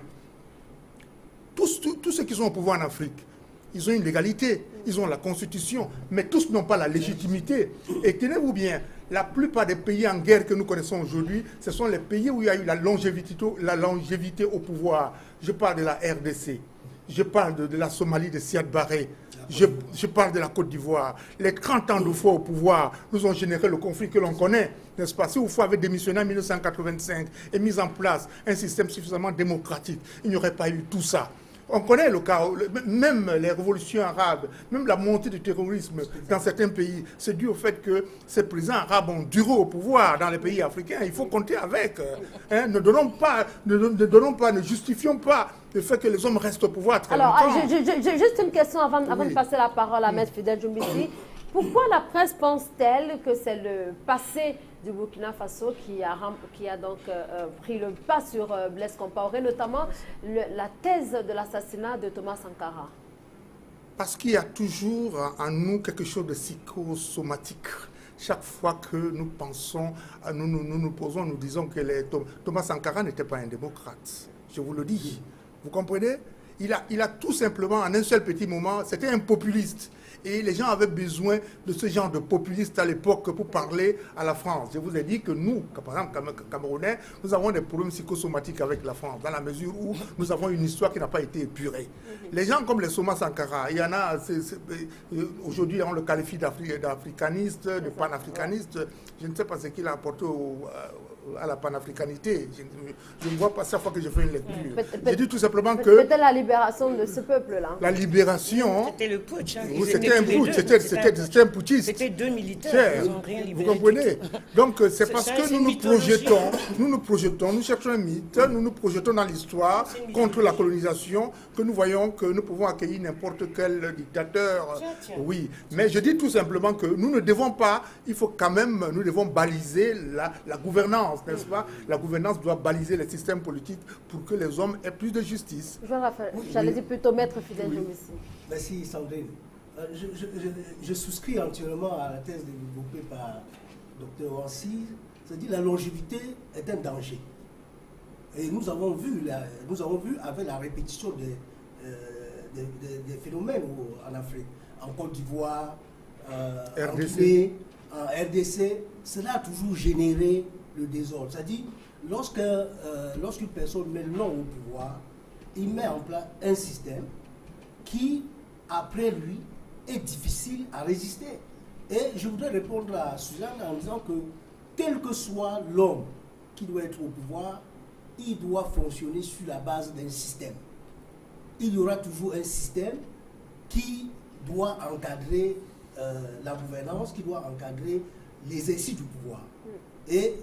Tous ceux qui sont au pouvoir en Afrique, ils ont une légalité, ils ont la constitution, mais tous n'ont pas la légitimité. Et tenez-vous bien, la plupart des pays en guerre que nous connaissons aujourd'hui, ce sont les pays où il y a eu la longévité au pouvoir. Je parle de la RDC. Je parle de la Somalie de Siad Barré. Je parle de la Côte d'Ivoire. Les 30 ans d'Oufou au pouvoir nous ont généré le conflit que l'on connaît, n'est-ce pas? Si Oufou avait démissionné en 1985 et mis en place un système suffisamment démocratique, il n'y aurait pas eu tout ça. On connaît le cas, même les révolutions arabes, même la montée du terrorisme dans certains pays, c'est dû au fait que ces présidents arabes ont duré au pouvoir dans les pays africains. Il faut compter avec. Ne justifions pas le fait que les hommes restent au pouvoir très longtemps. Alors, juste une question avant de passer la parole à Maître Fidèle Doumbissi. Pourquoi la presse pense-t-elle que c'est le passé du Burkina Faso qui a donc pris le pas sur Blaise Compaoré, notamment la thèse de l'assassinat de Thomas Sankara? Parce qu'il y a toujours en nous quelque chose de psychosomatique. Chaque fois que nous pensons, nous posons, nous disons que Thomas Sankara n'était pas un démocrate. Je vous le dis. Vous comprenez? Il a tout simplement, en un seul petit moment, c'était un populiste. Et les gens avaient besoin de ce genre de populistes à l'époque pour parler à la France. Je vous ai dit que nous, par exemple, Camerounais, nous avons des problèmes psychosomatiques avec la France, dans la mesure où nous avons une histoire qui n'a pas été épurée. Les gens comme les Thomas Sankara, il y en a, aujourd'hui on le qualifie d'africaniste, de panafricaniste. Je ne sais pas ce qu'il a apporté à la panafricanité. Je ne vois pas chaque fois que je fais une lecture. Je dis tout simplement que... C'était la libération de ce peuple-là. La libération... C'était le putsch. Hein. C'était un putsch, c'était un putschiste. C'était deux militaires, ils n'ont rien libéré. Vous comprenez? Donc c'est parce que nous nous projetons, nous cherchons un mythe, nous nous projetons dans l'histoire contre la colonisation, que nous voyons que nous pouvons accueillir n'importe quel dictateur. Oui, mais je dis tout simplement que nous ne devons pas, il faut quand même, nous devons baliser la gouvernance. N'est-ce pas? La gouvernance doit baliser les systèmes politiques pour que les hommes aient plus de justice. J'allais dire plutôt Maître Fidèle Doumbissi. Merci Sandrine. Je souscris entièrement à la thèse développée par Dr Wansi. C'est-à-dire la longévité est un danger. Et nous avons vu avec la répétition des phénomènes en Afrique, en Côte d'Ivoire, en Guinée, en RDC, cela a toujours généré le désordre. C'est-à-dire, lorsqu'une personne met le nom au pouvoir, il met en place un système qui, après lui, est difficile à résister. Et je voudrais répondre à Suzanne en disant que, quel que soit l'homme qui doit être au pouvoir, il doit fonctionner sur la base d'un système. Il y aura toujours un système qui doit encadrer la gouvernance, qui doit encadrer l'exercice du pouvoir. Et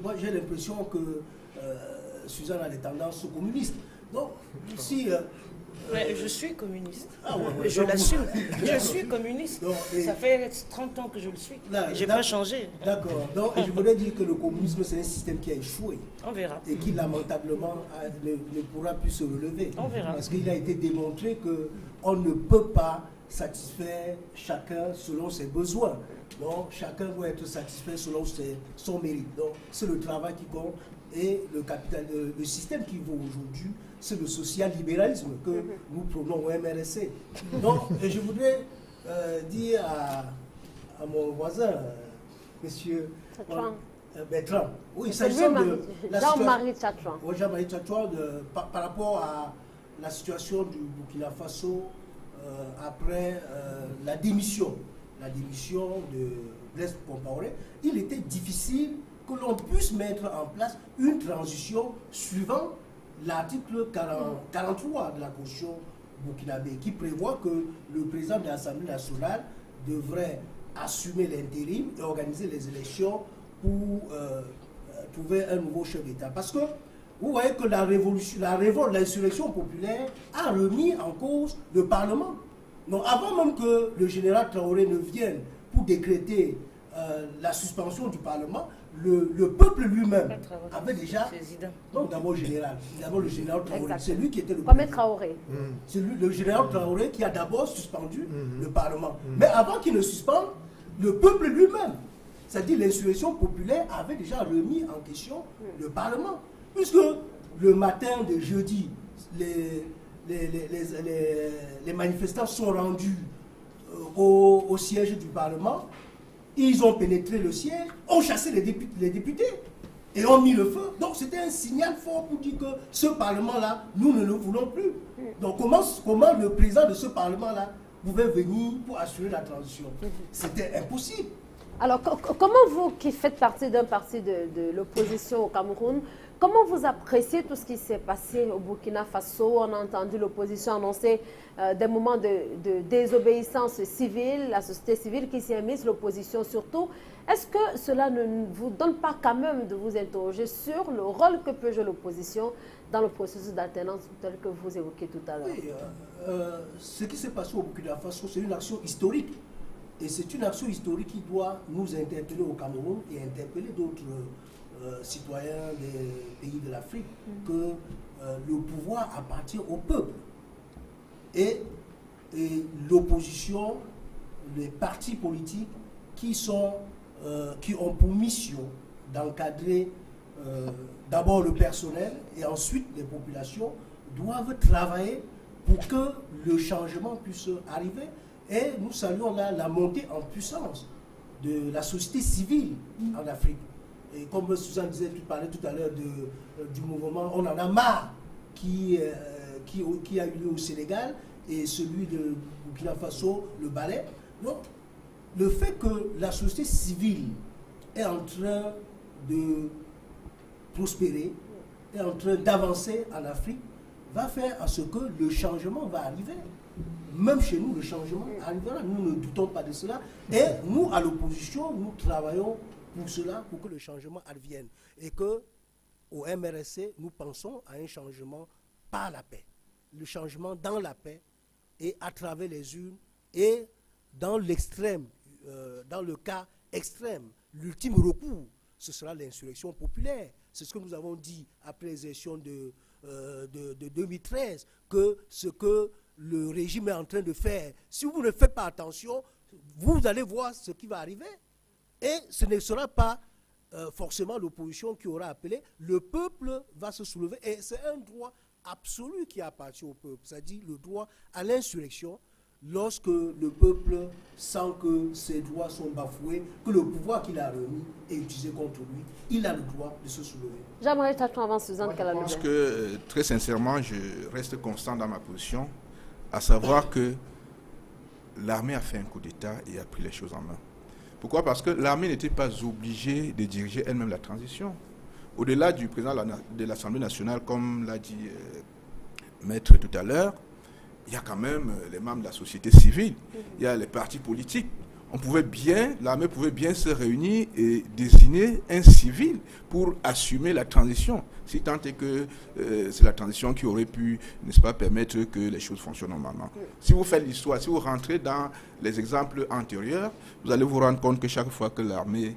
moi, j'ai l'impression que Suzanne a des tendances communistes. Donc, si... Mais je suis communiste. Ah ouais, je l'assume. Je suis communiste. Donc, ça fait 30 ans que je le suis. Je n'ai pas changé. D'accord. Donc, je voudrais dire que le communisme, c'est un système qui a échoué. On verra. Et qui, lamentablement, ne pourra plus se relever. On verra. Parce qu'il a été démontré qu'on ne peut pas satisfaire chacun selon ses besoins. Donc, chacun doit être satisfait selon son mérite. Donc, c'est le travail qui compte. Et le système qui vaut aujourd'hui, c'est le social-libéralisme que nous prônons au MRSC. Donc, je voudrais dire à mon voisin, monsieur Bertrand, oui, s'agissant de la Jean-Marie Tchatchouan. Jean-Marie Tchatchouan, par rapport à la situation du Burkina Faso après la démission de Blaise Compaoré, il était difficile que l'on puisse mettre en place une transition suivant l'article 43 de la Constitution burkinabé, qui prévoit que le président de l'Assemblée nationale devrait assumer l'intérim et organiser les élections pour trouver un nouveau chef d'État. Parce que vous voyez que la révolte, l'insurrection populaire a remis en cause le Parlement. Donc avant même que le général Traoré ne vienne pour décréter la suspension du Parlement, le peuple lui-même avait déjà... Non, d'abord le général Traoré, c'est lui qui était le président. Traoré. C'est lui, le général Traoré, qui a d'abord suspendu le Parlement. Mais avant qu'il ne suspende, le peuple lui-même, c'est-à-dire l'insurrection populaire, avait déjà remis en question le Parlement. Puisque le matin de jeudi, les manifestants sont rendus au siège du Parlement, ils ont pénétré le siège, ont chassé les députés et ont mis le feu. Donc c'était un signal fort pour dire que ce Parlement-là, nous ne le voulons plus. Donc comment le président de ce Parlement-là pouvait venir pour assurer la transition? C'était impossible. Alors comment vous, qui faites partie d'un parti de l'opposition au Cameroun, comment vous appréciez tout ce qui s'est passé au Burkina Faso? On a entendu l'opposition annoncer des moments de désobéissance civile, la société civile qui s'y est mise, l'opposition surtout. Est-ce que cela ne vous donne pas quand même de vous interroger sur le rôle que peut jouer l'opposition dans le processus d'alternance tel que vous évoquez tout à l'heure? Oui, ce qui s'est passé au Burkina Faso, c'est une action historique. Et c'est une action historique qui doit nous interpeller au Cameroun et interpeller d'autres citoyens des pays de l'Afrique, que le pouvoir appartient au peuple. Et l'opposition, les partis politiques qui ont pour mission d'encadrer d'abord le personnel et ensuite les populations, doivent travailler pour que le changement puisse arriver. Et nous saluons là la montée en puissance de la société civile en Afrique. Et comme Suzanne parlait tout à l'heure du mouvement On en a marre qui a eu lieu au Sénégal, et celui de Burkina Faso, le ballet. Donc, le fait que la société civile est en train de prospérer, est en train d'avancer en Afrique, va faire à ce que le changement va arriver. Même chez nous, le changement arrivera. Nous ne doutons pas de cela. Et nous, à l'opposition, nous travaillons pour cela, pour que le changement advienne. Et que, au MRSC, nous pensons à un changement par la paix. Le changement dans la paix et à travers les urnes. Et dans l'extrême, dans le cas extrême, l'ultime recours, ce sera l'insurrection populaire. C'est ce que nous avons dit après les élections de 2013, que ce que le régime est en train de faire, si vous ne faites pas attention, vous allez voir ce qui va arriver. Et ce ne sera pas forcément l'opposition qui aura appelé. Le peuple va se soulever. Et c'est un droit absolu qui appartient au peuple, c'est-à-dire le droit à l'insurrection. Lorsque le peuple sent que ses droits sont bafoués, que le pouvoir qu'il a remis est utilisé contre lui, il a le droit de se soulever. J'aimerais t'attendre avant Suzanne. Je pense que, très sincèrement, je reste constant dans ma position, à savoir que l'armée a fait un coup d'État et a pris les choses en main. Pourquoi? Parce que l'armée n'était pas obligée de diriger elle-même la transition. Au-delà du président de l'Assemblée nationale, comme l'a dit Maître tout à l'heure, il y a quand même les membres de la société civile, il y a les partis politiques. L'armée pouvait bien se réunir et désigner un civil pour assumer la transition, si tant est que c'est la transition qui aurait pu, n'est-ce pas, permettre que les choses fonctionnent normalement. Si vous faites l'histoire, si vous rentrez dans les exemples antérieurs, vous allez vous rendre compte que chaque fois que l'armée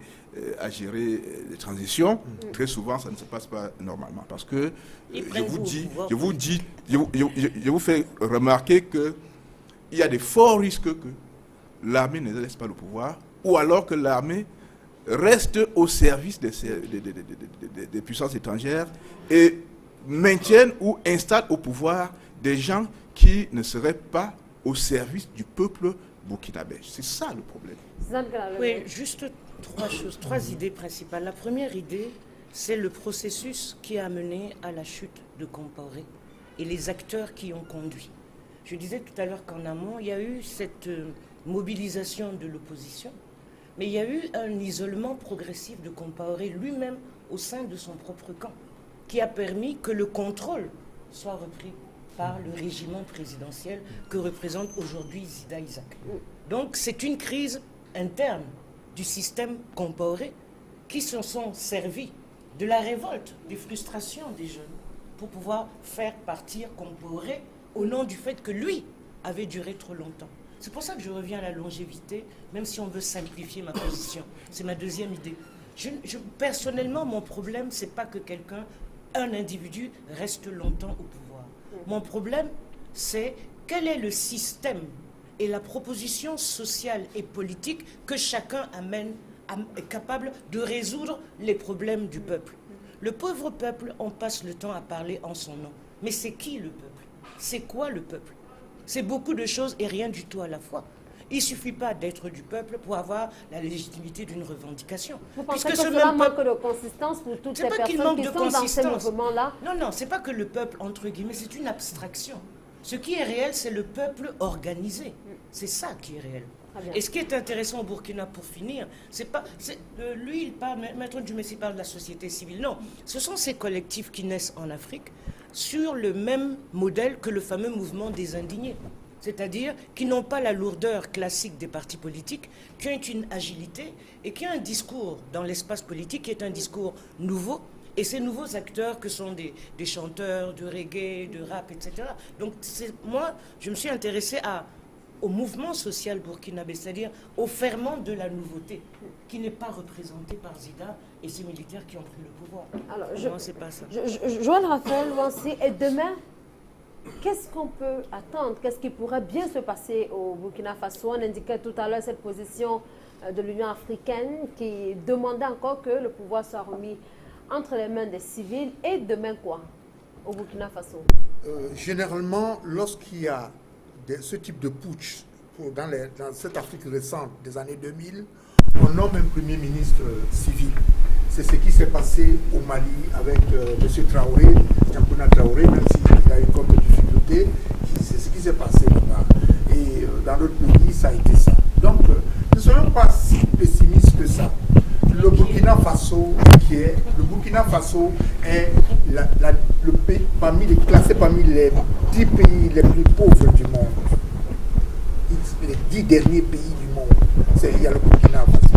a géré les transitions, très souvent ça ne se passe pas normalement. Parce que je vous fais remarquer qu'il y a des forts risques que l'armée ne laisse pas le pouvoir, ou alors que l'armée reste au service des puissances étrangères et maintienne ou installe au pouvoir des gens qui ne seraient pas au service du peuple burkinabé. C'est ça le problème. Oui, juste trois idées principales. La première idée, c'est le processus qui a mené à la chute de Compaoré. et les acteurs qui ont conduit. Je disais tout à l'heure qu'en amont, il y a eu cette mobilisation de l'opposition, mais il y a eu un isolement progressif de Compaoré lui-même au sein de son propre camp, qui a permis que le contrôle soit repris par le régiment présidentiel que représente aujourd'hui Zida Isaac. Donc c'est une crise interne du système Compaoré qui se sont servis de la révolte, des frustrations des jeunes pour pouvoir faire partir Compaoré au nom du fait que lui avait duré trop longtemps. C'est pour ça que je reviens à la longévité, même si on veut simplifier ma position. C'est ma deuxième idée. Personnellement, mon problème, c'est pas que quelqu'un, un individu, reste longtemps au pouvoir. Mon problème, c'est quel est le système et la proposition sociale et politique que chacun est capable de résoudre les problèmes du peuple. Le pauvre peuple, on passe le temps à parler en son nom. Mais c'est qui le peuple? C'est quoi le peuple? C'est beaucoup de choses et rien du tout à la fois. Il ne suffit pas d'être du peuple pour avoir la légitimité d'une revendication. Vous pensez que cela manque de consistance pour toutes ces personnes qui sont dans ces mouvements-là? Non, ce n'est pas que le peuple, entre guillemets, c'est une abstraction. Ce qui est réel, c'est le peuple organisé. C'est ça qui est réel. Et ce qui est intéressant au Burkina, pour finir, c'est pas... lui, il parle, Maître Dumécy parle de la société civile. Non, ce sont ces collectifs qui naissent en Afrique sur le même modèle que le fameux mouvement des indignés. C'est-à-dire qui n'ont pas la lourdeur classique des partis politiques, qui ont une agilité et qui ont un discours dans l'espace politique qui est un discours nouveau. Et ces nouveaux acteurs que sont des chanteurs de reggae, de rap, etc. Donc moi, je me suis intéressée au mouvement social burkinabé, c'est-à-dire au ferment de la nouveauté, qui n'est pas représenté par Zida et ses militaires qui ont pris le pouvoir. Alors, c'est pas ça. Joël Raphaël Ouanssi, et demain, qu'est-ce qu'on peut attendre? Qu'est-ce qui pourrait bien se passer au Burkina Faso? On indiquait tout à l'heure cette position de l'Union africaine qui demandait encore que le pouvoir soit remis entre les mains des civils. Et demain quoi au Burkina Faso? Généralement, lorsqu'il y a ce type de putsch dans cette Afrique récente des années 2000, on nomme un premier ministre civil. C'est ce qui s'est passé au Mali avec M. Traoré, Tiankuna Traoré, même s'il a eu quelques difficultés, c'est ce qui s'est passé là-bas. Et dans d'autres pays, ça a été ça. Donc, ne soyons pas si pessimistes que ça. Le Burkina Faso est le pays classé parmi les 10 pays les plus pauvres du monde. Les 10 derniers pays du monde, il y a le Burkina Faso.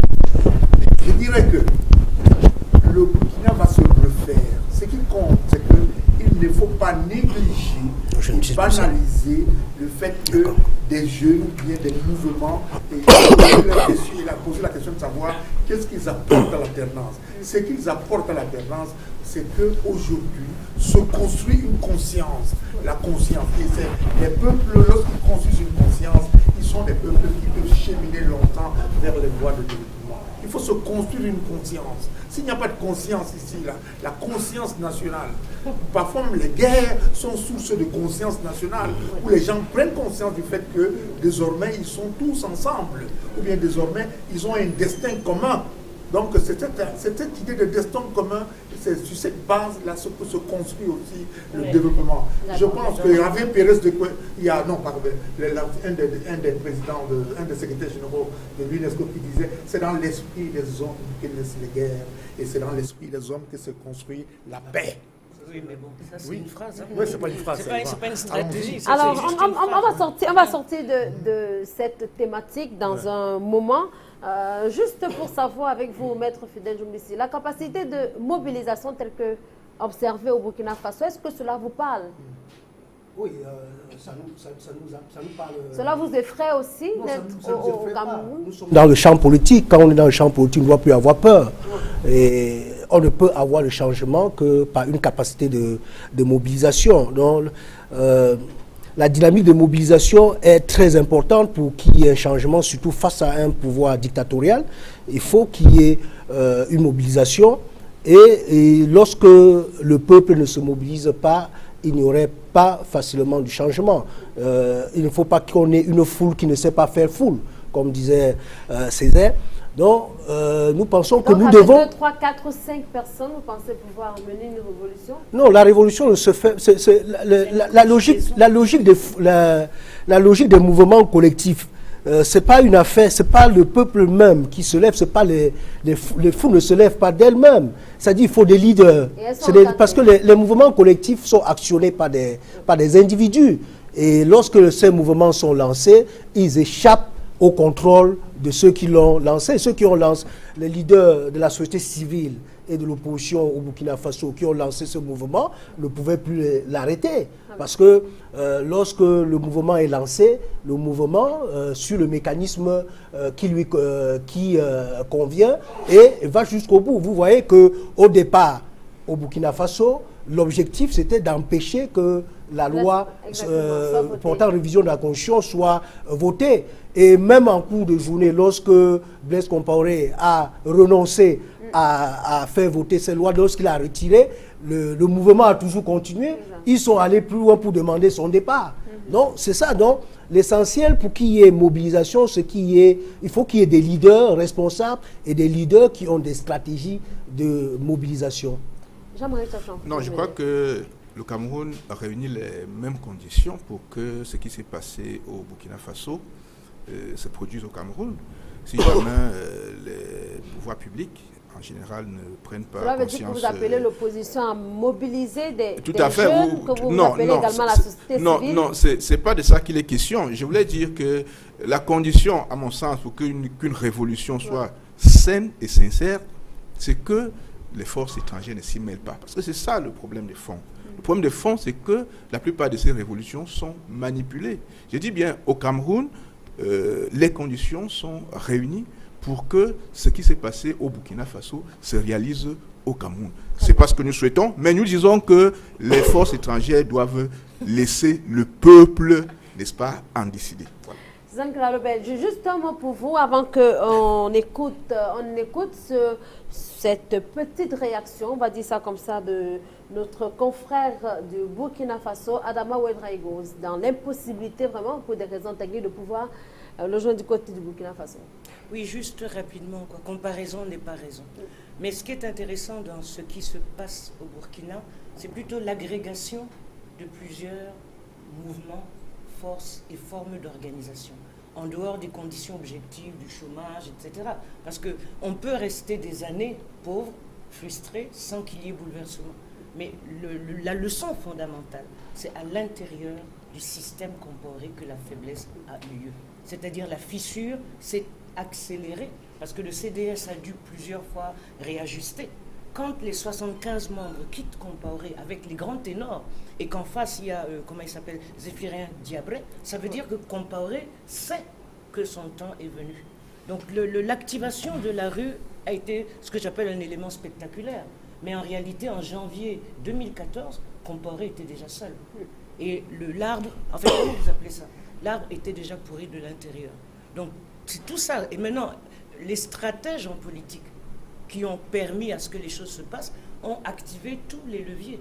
Je dirais que le Burkina va se refaire. Ce qui compte, c'est qu'il ne faut pas négliger et banaliser le fait que des jeunes ou bien des mouvements et il a posé la question de savoir qu'est-ce qu'ils apportent à l'alternance. Ce qu'ils apportent à l'alternance, c'est qu'aujourd'hui se construit une conscience. La conscience. Et les peuples, lorsqu'ils construisent une conscience, ils sont des peuples qui peuvent cheminer longtemps vers les voies de développement. Il faut se construire une conscience. S'il n'y a pas de conscience ici, la conscience nationale, parfois les guerres sont source de conscience nationale, où les gens prennent conscience du fait que désormais ils sont tous ensemble, ou bien désormais ils ont un destin commun. Donc c'est cette idée de destin commun, c'est sur cette base-là se construit aussi le développement. Je pense que Javier Pérez un des présidents, un des secrétaires généraux de l'UNESCO qui disait c'est dans l'esprit des hommes que naissent les guerres et c'est dans l'esprit des hommes que se construit la paix. Oui, mais bon, ça c'est une phrase. Hein. Oui, c'est pas une phrase. C'est pas une stratégie. Alors, on va sortir de cette thématique dans un moment. Juste pour savoir avec vous, Maître Fidèle Djoumbissi, la capacité de mobilisation telle que observée au Burkina Faso, est-ce que cela vous parle? Oui, ça nous parle. Cela vous effraie aussi d'être au Cameroun? Dans le champ politique, quand on est dans le champ politique, on ne doit plus avoir peur. Et on ne peut avoir le changement que par une capacité de mobilisation. Donc, la dynamique de mobilisation est très importante pour qu'il y ait un changement, surtout face à un pouvoir dictatorial. Il faut qu'il y ait une mobilisation. Et lorsque le peuple ne se mobilise pas, il n'y aurait pas facilement du changement. Il ne faut pas qu'on ait une foule qui ne sait pas faire foule, comme disait Césaire. Donc, nous pensons que donc, nous avec devons... 2, 3, 4, 5 personnes, vous pensez pouvoir mener une révolution? Non, la révolution ne se fait... La logique des mouvements collectifs, c'est pas une affaire, c'est pas le peuple même qui se lève, c'est pas les foules ne se lèvent pas d'elles-mêmes. C'est-à-dire qu'il faut des leaders. Parce que les mouvements collectifs sont actionnés par des individus. Et lorsque ces mouvements sont lancés, ils échappent au contrôle de ceux qui l'ont lancé. Ceux qui ont lancé, les leaders de la société civile et de l'opposition au Burkina Faso qui ont lancé ce mouvement ne pouvaient plus l'arrêter. Parce que lorsque le mouvement est lancé, le mouvement suit le mécanisme qui convient et va jusqu'au bout. Vous voyez qu'au départ, au Burkina Faso, l'objectif c'était d'empêcher que la loi portant révision de la Constitution soit votée. Et même en cours de journée, lorsque Blaise Compaoré a renoncé à faire voter cette loi, lorsqu'il a retiré, le mouvement a toujours continué. Ils sont allés plus loin pour demander son départ. Donc c'est ça. Donc l'essentiel pour qu'il y ait mobilisation, il faut qu'il y ait des leaders responsables et des leaders qui ont des stratégies de mobilisation. Non, je crois que le Cameroun a réuni les mêmes conditions pour que ce qui s'est passé au Burkina Faso se produise au Cameroun. Si jamais les pouvoirs publics, en général, ne prennent pas cela veut conscience... dire que vous appelez l'opposition à mobiliser des à fait, jeunes, que vous appelez également la société civile? Non, c'est pas de ça qu'il est question. Je voulais dire que la condition, à mon sens, pour qu'une révolution soit saine et sincère, c'est que les forces étrangères ne s'y mêlent pas. Parce que c'est ça le problème de fond. Le problème de fond, c'est que la plupart de ces révolutions sont manipulées. Je dis bien, au Cameroun, les conditions sont réunies pour que ce qui s'est passé au Burkina Faso se réalise au Cameroun. C'est pas ce que nous souhaitons, mais nous disons que les forces étrangères doivent laisser le peuple, n'est-ce pas, en décider. Voilà. Zankara Lebel, juste un mot pour vous avant qu'on écoute, cette petite réaction, on va dire ça comme ça, de notre confrère du Burkina Faso, Adama Ouedraogo, dans l'impossibilité vraiment, pour des raisons techniques, de pouvoir le joindre du côté du Burkina Faso. Oui, juste rapidement, quoi. Comparaison n'est pas raison. Mais ce qui est intéressant dans ce qui se passe au Burkina, c'est plutôt l'agrégation de plusieurs mouvements, forces et formes d'organisation, en dehors des conditions objectives, du chômage, etc. Parce qu'on peut rester des années pauvres, frustrés, sans qu'il y ait bouleversement. Mais la leçon fondamentale, c'est à l'intérieur du système Compaoré que la faiblesse a eu lieu. C'est-à-dire la fissure s'est accélérée, parce que le CDS a dû plusieurs fois réajuster. Quand les 75 membres quittent Compaoré avec les grands ténors, et qu'en face il y a, comment il s'appelle, Zéphirin Diabré, ça veut dire que Compaoré sait que son temps est venu. Donc l'activation de la rue a été ce que j'appelle un élément spectaculaire. Mais en réalité, en janvier 2014, Compaoré était déjà seul. Et l'arbre, en fait, comment vous appelez ça? L'arbre était déjà pourri de l'intérieur. Donc, c'est tout ça. Et maintenant, les stratèges en politique qui ont permis à ce que les choses se passent ont activé tous les leviers.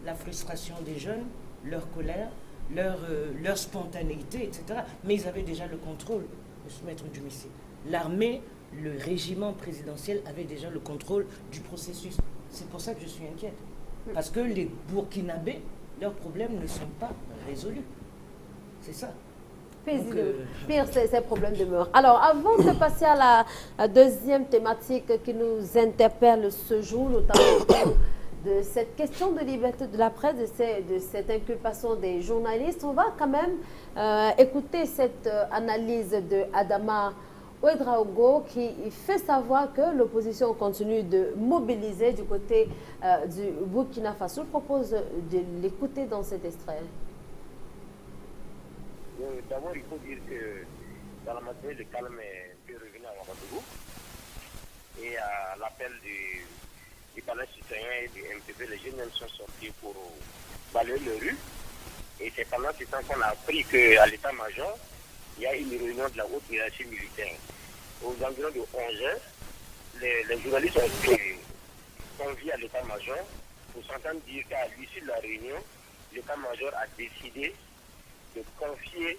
La frustration des jeunes, leur colère, leur spontanéité, etc. Mais ils avaient déjà le contrôle, M. Maître Djoumissi. L'armée, le régiment présidentiel avait déjà le contrôle du processus. C'est pour ça que je suis inquiète. Parce que les Burkinabés, leurs problèmes ne sont pas résolus. C'est ça. Pire, ces problèmes demeurent. Alors, avant de passer à la deuxième thématique qui nous interpelle ce jour, notamment de cette question de liberté de la presse, de cette inculpation des journalistes, on va quand même écouter cette analyse de Adama Ouedraogo qui fait savoir que l'opposition continue de mobiliser du côté du Burkina Faso. Je propose de l'écouter dans cet extrait. D'abord, il faut dire que dans la matinée, le calme est un peu revenu à Ouagadougou. Et à l'appel du palais citoyen et du MPP, les jeunes sont sortis pour balayer les rues. Et c'est pendant ce temps qu'on a appris qu'à l'état-major, il y a une réunion de la haute hiérarchie militaire. Aux environs de 11h, les journalistes ont été conviés à l'état-major pour s'entendre dire qu'à l'issue de la réunion, l'état-major a décidé de confier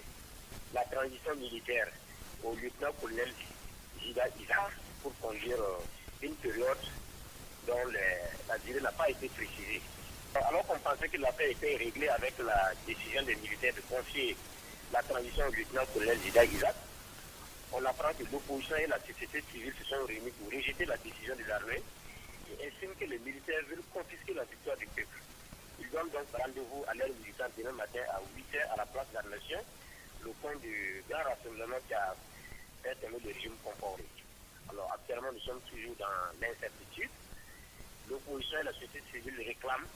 la transition militaire au lieutenant-colonel Zida Isa pour conduire une période dont la durée n'a pas été précisée. Alors qu'on pensait que l'affaire était réglée avec la décision des militaires de confier la transition au lieutenant-colonel Zida Isa, on apprend que l'opposition et la société civile se sont réunis pour rejeter la décision de l'armée et estiment que les militaires veulent confisquer la victoire du peuple. Ils donnent donc rendez-vous à l'heure militante demain matin à 8h à la place de la Nation, le point du grand rassemblement qui a permis le régime Compaoré. Alors actuellement, nous sommes toujours dans l'incertitude. L'opposition et la société civile réclament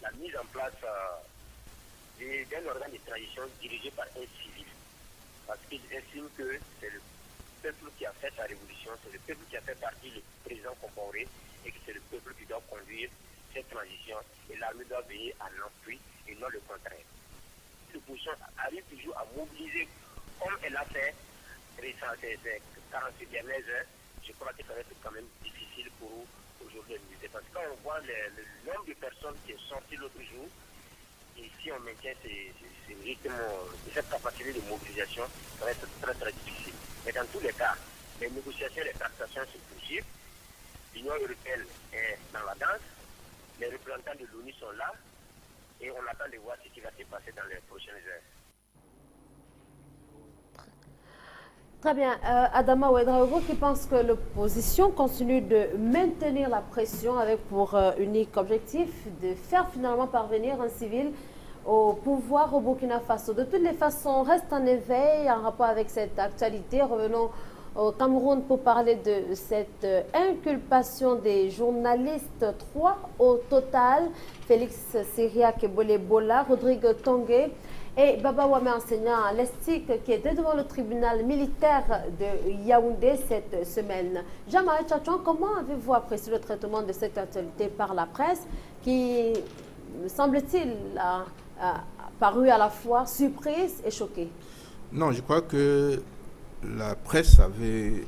la mise en place d'un organe de transition dirigé par un civil. Parce qu'ils estiment que c'est le peuple qui a fait sa révolution, c'est le peuple qui a fait partie du président Compaoré et que c'est le peuple qui doit conduire cette transition et l'armée doit veiller à l'appui et non le contraire. L'opposition arrive toujours à mobiliser comme elle a fait ces 48 dernières heures. Je crois que ça va être quand même difficile pour aujourd'hui les militaires. Parce que quand on voit le nombre de personnes qui sont sorties l'autre jour, et si on maintient ces rythmes, cette capacité de mobilisation, ça va être très très difficile. Mais dans tous les cas, les négociations et les tractations se poursuivent. L'Union européenne est dans la danse, les représentants de l'ONU sont là, et on attend de voir ce qui va se passer dans les prochaines heures. Très bien. Adama Ouedraogo qui pense que l'opposition continue de maintenir la pression avec pour unique objectif de faire finalement parvenir un civil au pouvoir au Burkina Faso. De toutes les façons, on reste en éveil en rapport avec cette actualité. Revenons au Cameroun pour parler de cette inculpation des journalistes. 3 au total. Félix Siriac Bolebola, Rodrigue Tongué et Baba Wame, enseignant à l'ESTIC, qui était devant le tribunal militaire de Yaoundé cette semaine. Jean-Marie Tchachouan, comment avez-vous apprécié le traitement de cette actualité par la presse qui, me semble-t-il, a paru à la fois surprise et choquée? Non, je crois que la presse avait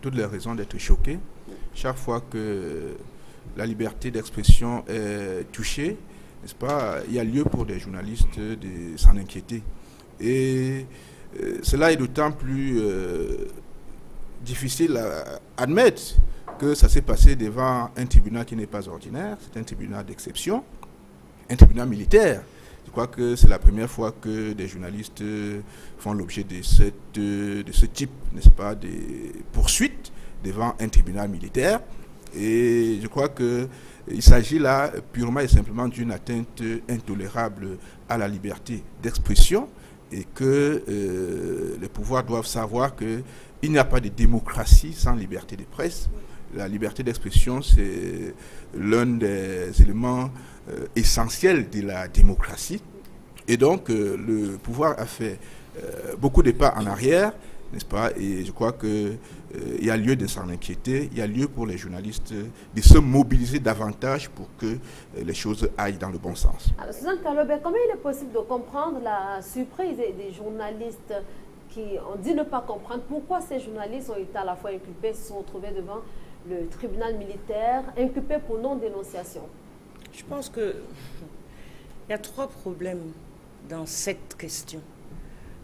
toutes les raisons d'être choquée. Chaque fois que la liberté d'expression est touchée, n'est-ce pas, il y a lieu pour des journalistes de s'en inquiéter. Et cela est d'autant plus difficile à admettre que ça s'est passé devant un tribunal qui n'est pas ordinaire, c'est un tribunal d'exception, un tribunal militaire. Je crois que c'est la première fois que des journalistes font l'objet de ce type, n'est-ce pas, de poursuites devant un tribunal militaire. Et je crois qu'il s'agit là purement et simplement d'une atteinte intolérable à la liberté d'expression et que les pouvoirs doivent savoir qu'il n'y a pas de démocratie sans liberté de presse. La liberté d'expression, c'est l'un des éléments essentiels de la démocratie. Et donc, le pouvoir a fait beaucoup de pas en arrière, n'est-ce pas? Et je crois qu'il y a lieu de s'en inquiéter, il y a lieu pour les journalistes de se mobiliser davantage pour que les choses aillent dans le bon sens. Alors, Suzanne Kalobe, comment il est possible de comprendre la surprise des journalistes qui ont dit ne pas comprendre pourquoi ces journalistes ont été à la fois inculpés, se sont retrouvés devant le tribunal militaire, inculpés pour non-dénonciation? Je pense qu'il y a 3 problèmes dans cette question.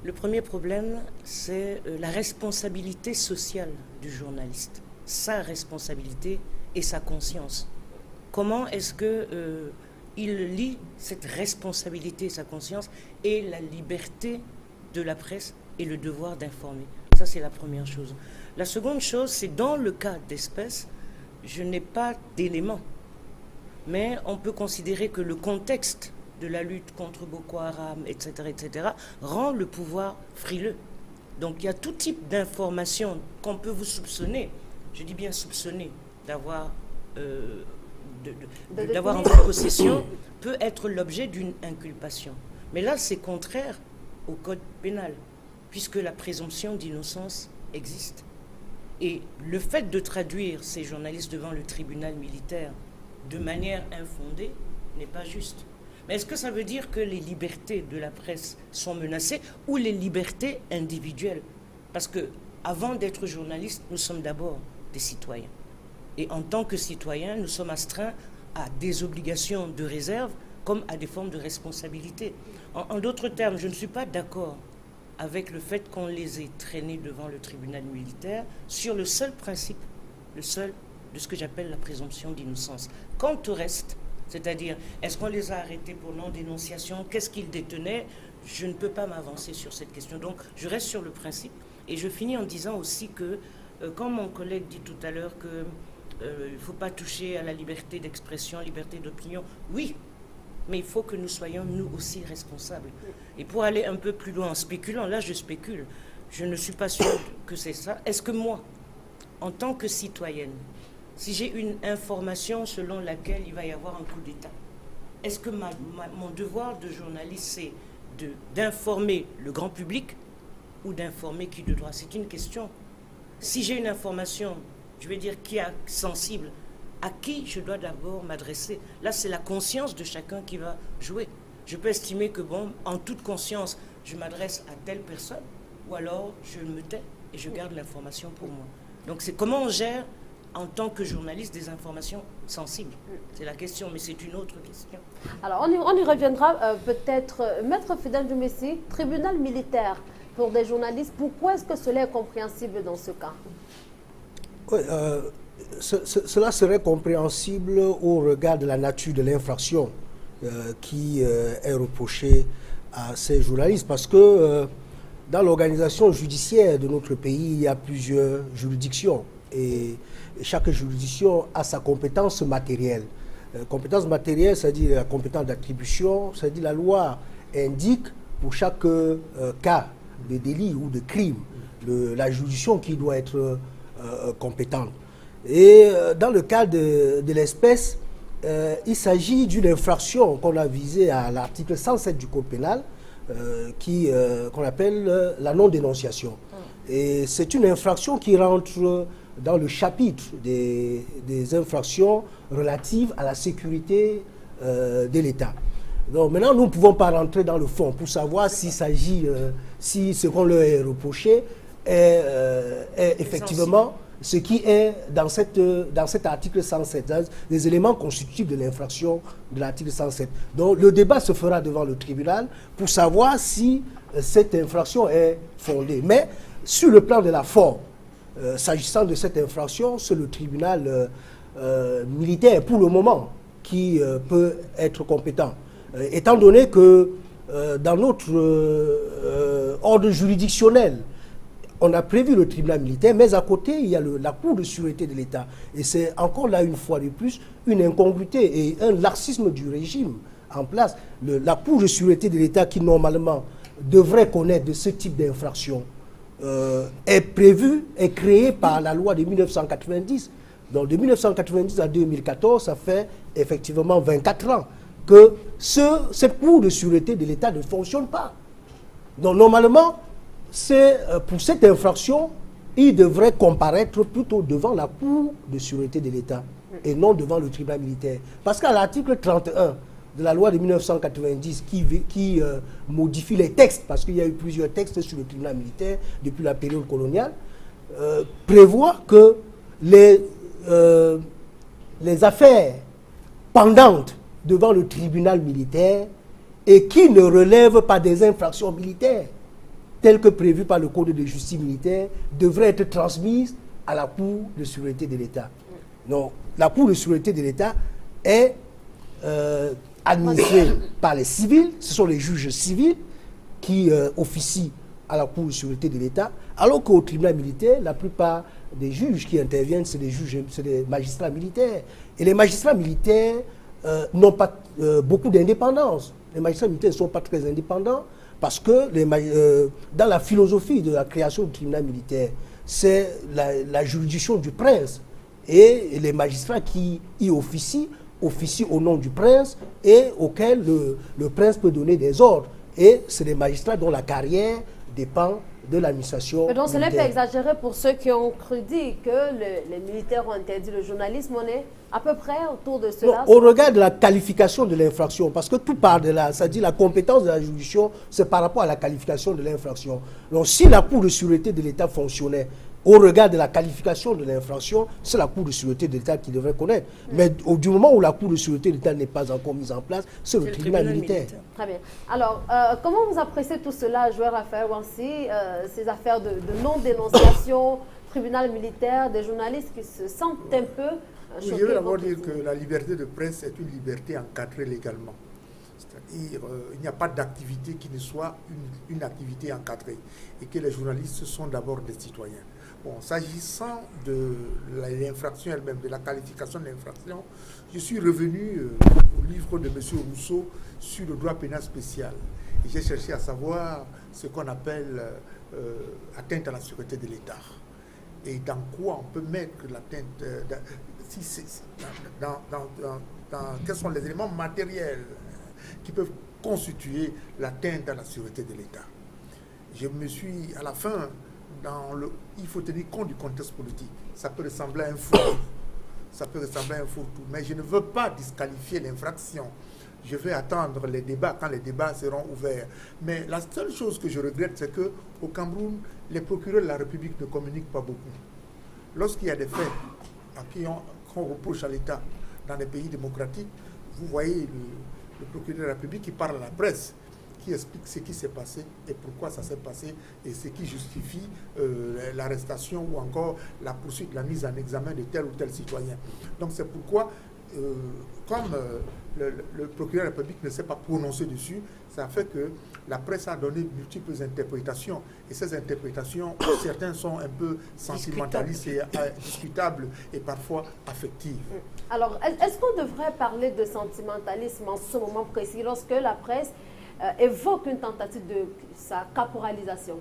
Le premier problème, c'est la responsabilité sociale du journaliste, sa responsabilité et sa conscience. Comment est-ce qu'il lie cette responsabilité et sa conscience et la liberté de la presse et le devoir d'informer? Ça, c'est la première chose. La seconde chose, c'est dans le cas d'espèce, je n'ai pas d'éléments, mais on peut considérer que le contexte de la lutte contre Boko Haram, etc., rend le pouvoir frileux. Donc il y a tout type d'informations qu'on peut vous soupçonner, je dis bien soupçonner, d'avoir en votre possession, peut être l'objet d'une inculpation. Mais là, c'est contraire au code pénal, puisque la présomption d'innocence existe. Et le fait de traduire ces journalistes devant le tribunal militaire de manière infondée n'est pas juste. Mais est-ce que ça veut dire que les libertés de la presse sont menacées ou les libertés individuelles? Parce que avant d'être journalistes, nous sommes d'abord des citoyens. Et en tant que citoyens, nous sommes astreints à des obligations de réserve comme à des formes de responsabilité. En d'autres termes, je ne suis pas d'accord avec le fait qu'on les ait traînés devant le tribunal militaire sur le seul principe, le seul de ce que j'appelle la présomption d'innocence. Quant au reste, c'est-à-dire, est-ce qu'on les a arrêtés pour non-dénonciation? Qu'est-ce qu'ils détenaient? Je ne peux pas m'avancer sur cette question. Donc, je reste sur le principe. Et je finis en disant aussi que, quand mon collègue dit tout à l'heure qu'il ne faut pas toucher à la liberté d'expression, liberté d'opinion, oui, mais il faut que nous soyons, nous aussi, responsables. Et pour aller un peu plus loin en spéculant, là, je spécule. Je ne suis pas sûre que c'est ça. Est-ce que moi, en tant que citoyenne, si j'ai une information selon laquelle il va y avoir un coup d'État, est-ce que mon devoir de journaliste, c'est d'informer le grand public ou d'informer qui de droit? C'est une question. Si j'ai une information, je vais dire qui est sensible, à qui je dois d'abord m'adresser? Là, c'est la conscience de chacun qui va jouer. Je peux estimer que, bon, en toute conscience, je m'adresse à telle personne, ou alors je me tais et je garde l'information pour moi. Donc, c'est comment on gère, en tant que journaliste, des informations sensibles. C'est la question, mais c'est une autre question. Alors, on y reviendra peut-être. Maître Fidèle Doumbessi, tribunal militaire pour des journalistes, pourquoi est-ce que cela est compréhensible dans ce cas? Oui, cela serait compréhensible au regard de la nature de l'infraction qui est reprochée à ces journalistes, parce que dans l'organisation judiciaire de notre pays, il y a plusieurs juridictions et chaque juridiction a sa compétence matérielle. Compétence matérielle, c'est-à-dire la compétence d'attribution, c'est-à-dire la loi indique pour chaque cas de délit ou de crime la juridiction qui doit être compétente. Et dans le cas de l'espèce, il s'agit d'une infraction qu'on a visée à l'article 107 du Code pénal, qu'on appelle la non-dénonciation. Et c'est une infraction qui rentre dans le chapitre des infractions relatives à la sécurité de l'État. Donc maintenant, nous ne pouvons pas rentrer dans le fond pour savoir s'il s'agit, si ce qu'on leur est reproché est effectivement ce qui est dans cet article 107, les éléments constitutifs de l'infraction de l'article 107. Donc le débat se fera devant le tribunal pour savoir si cette infraction est fondée. Mais sur le plan de la forme, s'agissant de cette infraction, c'est le tribunal militaire pour le moment qui peut être compétent. Étant donné que dans notre ordre juridictionnel, on a prévu le tribunal militaire, mais à côté, il y a la Cour de sûreté de l'État. Et c'est encore là, une fois de plus, une incongruité et un laxisme du régime en place. La Cour de sûreté de l'État, qui normalement devrait connaître de ce type d'infraction, est prévue, est créée par la loi de 1990. Donc de 1990 à 2014, ça fait effectivement 24 ans que cette Cour de sûreté de l'État ne fonctionne pas. Donc normalement, pour cette infraction, il devrait comparaître plutôt devant la Cour de sûreté de l'État et non devant le tribunal militaire. Parce qu'à l'article 31 de la loi de 1990 qui modifie les textes, parce qu'il y a eu plusieurs textes sur le tribunal militaire depuis la période coloniale, prévoit que les affaires pendantes devant le tribunal militaire et qui ne relèvent pas des infractions militaires, telles que prévues par le Code de justice militaire, devraient être transmises à la Cour de sûreté de l'État. Donc, la Cour de sûreté de l'État est administrée par les civils, ce sont les juges civils qui officient à la Cour de sûreté de l'État, alors qu'au tribunal militaire, la plupart des juges qui interviennent, c'est des magistrats militaires. Et les magistrats militaires n'ont pas beaucoup d'indépendance. Les magistrats militaires ne sont pas très indépendants, parce que dans la philosophie de la création du tribunal militaire, c'est la juridiction du prince. Et les magistrats qui y officient au nom du prince et auxquels le prince peut donner des ordres. Et c'est des magistrats dont la carrière dépend de l'administration militaire. Donc ce n'est pas exagéré pour ceux qui ont cru dire que les militaires ont interdit le journalisme. On est à peu près autour de cela. Non, au regard de la qualification de l'infraction, parce que tout part de là, c'est-à-dire la compétence de la juridiction, c'est par rapport à la qualification de l'infraction. Donc si la Cour de sûreté de l'État fonctionnait Au regard de la qualification de l'infraction, c'est la Cour de sûreté de l'État qui devrait connaître. Mais du moment où la Cour de sûreté de l'État n'est pas encore mise en place, c'est le tribunal militaire. Très bien. Alors, comment vous appréciez tout cela, joueur Raphaël Wansi, ces affaires de non-dénonciation, tribunal militaire, des journalistes qui se sentent un peu choqués? Je veux d'abord dire que la liberté de presse est une liberté encadrée légalement. C'est-à-dire il n'y a pas d'activité qui ne soit une activité encadrée et que les journalistes sont d'abord des citoyens. Bon, s'agissant de l'infraction elle-même, de la qualification de l'infraction, je suis revenu au livre de M. Rousseau sur le droit pénal spécial. Et j'ai cherché à savoir ce qu'on appelle atteinte à la sûreté de l'État. Et dans quoi on peut mettre l'atteinte, quels sont les éléments matériels qui peuvent constituer l'atteinte à la sûreté de l'État. Je me suis, à la fin, il faut tenir compte du contexte politique. Ça peut ressembler à un fourre-tout. Mais je ne veux pas disqualifier l'infraction. Je vais attendre les débats quand les débats seront ouverts. Mais la seule chose que je regrette, c'est qu'au Cameroun, les procureurs de la République ne communiquent pas beaucoup. Lorsqu'il y a des faits qu'on reproche à l'État dans les pays démocratiques, vous voyez le procureur de la République qui parle à la presse, qui explique ce qui s'est passé et pourquoi ça s'est passé et ce qui justifie l'arrestation ou encore la poursuite, la mise en examen de tel ou tel citoyen. Donc c'est pourquoi, comme le procureur de la République ne s'est pas prononcé dessus, ça fait que la presse a donné multiples interprétations. Et ces interprétations, certaines sont un peu sentimentalistes et discutables et parfois affectives. Alors, est-ce qu'on devrait parler de sentimentalisme en ce moment précis lorsque la presse évoque une tentative de sa caporalisation?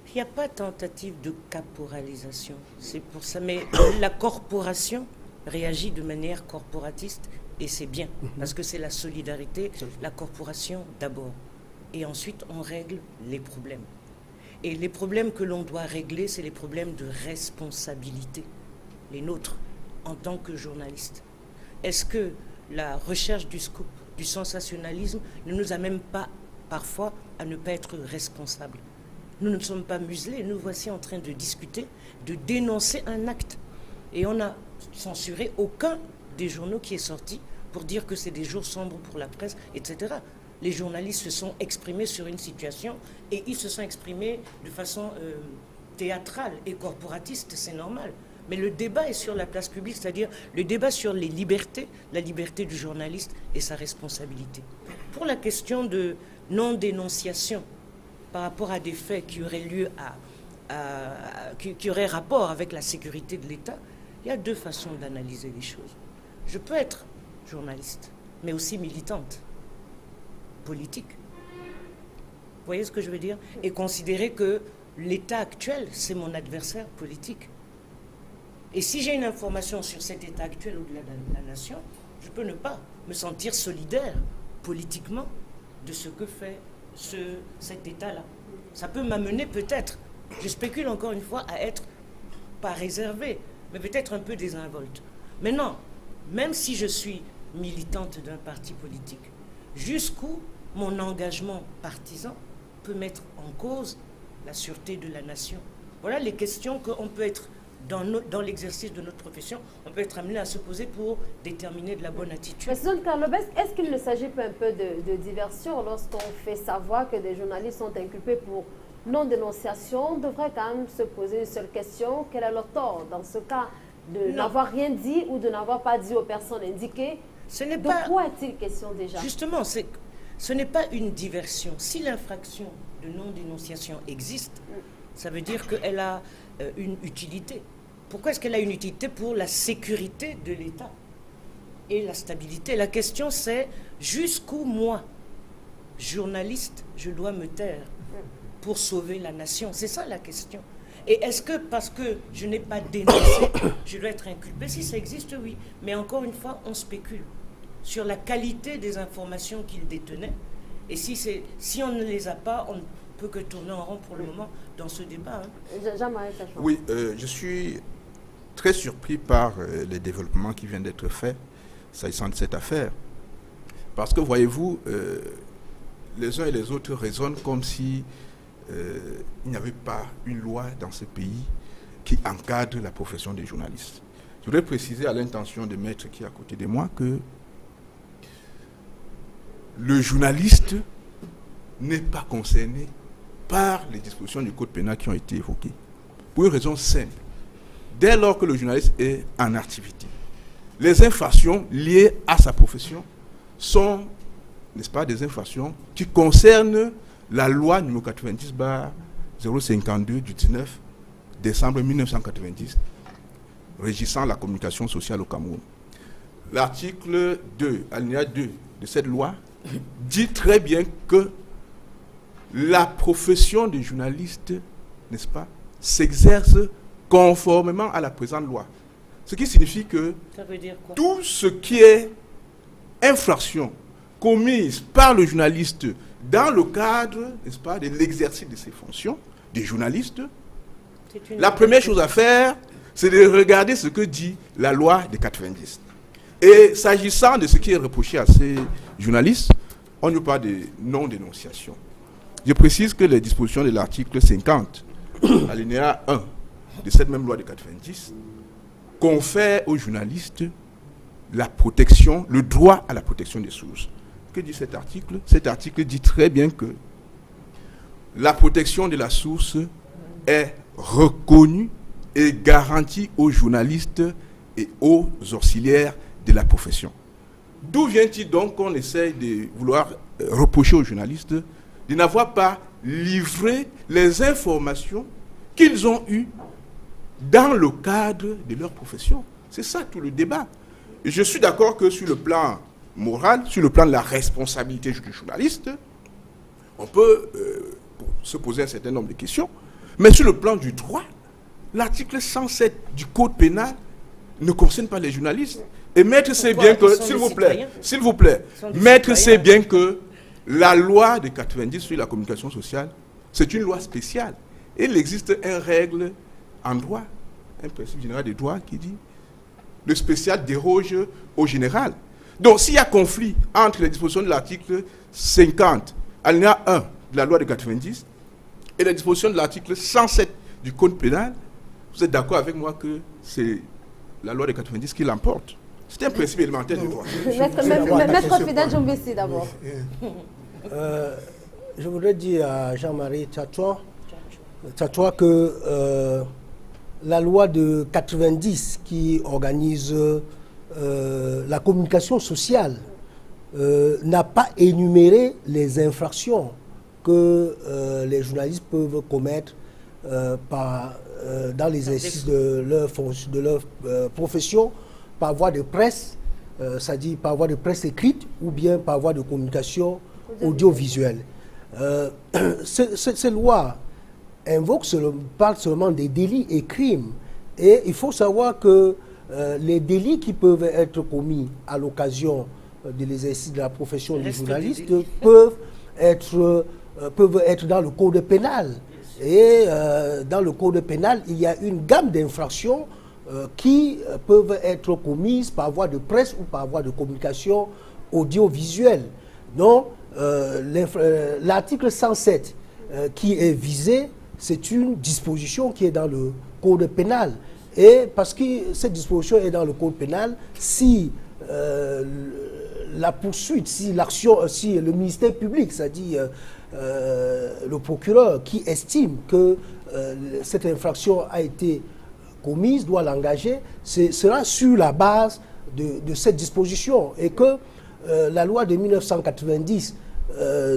Il n'y a pas de tentative de caporalisation, c'est pour ça. Mais la corporation réagit de manière corporatiste et c'est bien, parce que c'est la solidarité, la corporation d'abord. Et ensuite, on règle les problèmes. Et les problèmes que l'on doit régler, c'est les problèmes de responsabilité, les nôtres, en tant que journalistes. Est-ce que la recherche du scoop, du sensationnalisme, ne nous amène pas parfois à ne pas être responsables? Nous ne sommes pas muselés, nous voici en train de discuter, de dénoncer un acte. Et on n'a censuré aucun des journaux qui est sorti pour dire que c'est des jours sombres pour la presse, etc. Les journalistes se sont exprimés sur une situation et ils se sont exprimés de façon théâtrale et corporatiste, c'est normal. Mais le débat est sur la place publique, c'est-à-dire le débat sur les libertés, la liberté du journaliste et sa responsabilité. Pour la question de non-dénonciation par rapport à des faits qui auraient lieu qui auraient rapport avec la sécurité de l'État, il y a deux façons d'analyser les choses. Je peux être journaliste, mais aussi militante, politique. Vous voyez ce que je veux dire? Et considérer que l'État actuel, c'est mon adversaire politique. Et si j'ai une information sur cet État actuel au-delà de la nation, je peux ne pas me sentir solidaire politiquement de ce que fait cet État-là. Ça peut m'amener peut-être, je spécule encore une fois, à être pas réservé, mais peut-être un peu désinvolte. Mais non, même si je suis militante d'un parti politique, jusqu'où mon engagement partisan peut mettre en cause la sûreté de la nation? Voilà les questions qu'on peut être, dans l'exercice de notre profession, on peut être amené à se poser pour déterminer de la bonne attitude. Président Carlobes, est-ce qu'il ne s'agit pas un peu de diversion lorsqu'on fait savoir que des journalistes sont inculpés pour non-dénonciation? On devrait quand même se poser une seule question: quel est leur tort dans ce cas de n'avoir rien dit ou de n'avoir pas dit aux personnes indiquées? De quoi est-il question déjà? Justement, ce n'est pas une diversion. Si l'infraction de non-dénonciation existe, ça veut dire qu'elle a une utilité. Pourquoi est-ce qu'elle a une utilité? Pour la sécurité de l'État et la stabilité. La question c'est jusqu'où moi, journaliste, je dois me taire pour sauver la nation. C'est ça la question. Et est-ce que parce que je n'ai pas dénoncé, je dois être inculpé? Si ça existe, oui. Mais encore une fois, on spécule sur la qualité des informations qu'il détenait. Et si on ne les a pas, on ne peut que tourner en rond pour le moment dans ce débat. Oui, je suis très surpris par les développements qui viennent d'être faits s'agissant de cette affaire. Parce que, voyez-vous, les uns et les autres raisonnent comme si il n'y avait pas une loi dans ce pays qui encadre la profession des journalistes. Je voudrais préciser à l'intention de maître qui est à côté de moi que le journaliste n'est pas concerné par les dispositions du code pénal qui ont été évoquées. Pour une raison simple. Dès lors que le journaliste est en activité, les infractions liées à sa profession sont, n'est-ce pas, des infractions qui concernent la loi numéro 90/052 du 19 décembre 1990 régissant la communication sociale au Cameroun. L'article 2, alinéa 2 de cette loi dit très bien que la profession de journaliste, n'est-ce pas, s'exerce conformément à la présente loi. Ce qui signifie que tout ce qui est infraction commise par le journaliste dans le cadre, n'est-ce pas, de l'exercice de ses fonctions, des journalistes, la première chose à faire, c'est de regarder ce que dit la loi de 90. Et s'agissant de ce qui est reproché à ces journalistes, on ne parle de non-dénonciation. Je précise que les dispositions de l'article 50, alinéa 1 de cette même loi de 90, confèrent aux journalistes la protection, le droit à la protection des sources. Que dit cet article? Cet article dit très bien que la protection de la source est reconnue et garantie aux journalistes et aux auxiliaires de la profession. D'où vient-il donc qu'on essaye de vouloir reprocher aux journalistes de n'avoir pas livré les informations qu'ils ont eues dans le cadre de leur profession? C'est ça tout le débat. Et je suis d'accord que sur le plan moral, sur le plan de la responsabilité du journaliste, on peut se poser un certain nombre de questions, mais sur le plan du droit, l'article 107 du Code pénal ne concerne pas les journalistes. Et maître sait bien que, s'il vous plaît, maître sait bien que la loi de 90 sur la communication sociale, c'est une loi spéciale. Et il existe une règle en droit, un principe général de droit qui dit le spécial déroge au général. Donc s'il y a conflit entre les dispositions de l'article 50, alinéa 1 de la loi de 90 et les dispositions de l'article 107 du Code pénal, vous êtes d'accord avec moi que c'est la loi de 90 qui l'emporte? C'est un principe élémentaire du droit. Maître Fidèle Djombessi d'abord. Je voudrais dire à Jean-Marie Tchatchoua que la loi de 90 qui organise la communication sociale n'a pas énuméré les infractions que les journalistes peuvent commettre dans l'exercice de leur profession par voie de presse, c'est-à-dire par voie de presse écrite ou bien par voie de communication audiovisuelle. Ces lois parlent seulement des délits et crimes. Et il faut savoir que les délits qui peuvent être commis à l'occasion de l'exercice de la profession de journaliste peuvent être dans le code pénal. Et dans le code pénal, il y a une gamme d'infractions qui peuvent être commises par voie de presse ou par voie de communication audiovisuelle. Donc, l'article 107 qui est visé, c'est une disposition qui est dans le code pénal. Et parce que cette disposition est dans le code pénal, si la poursuite, si l'action, si le ministère public, c'est-à-dire le procureur qui estime que cette infraction a été commise, doit l'engager, sera sur la base de cette disposition. Et que la loi de 1990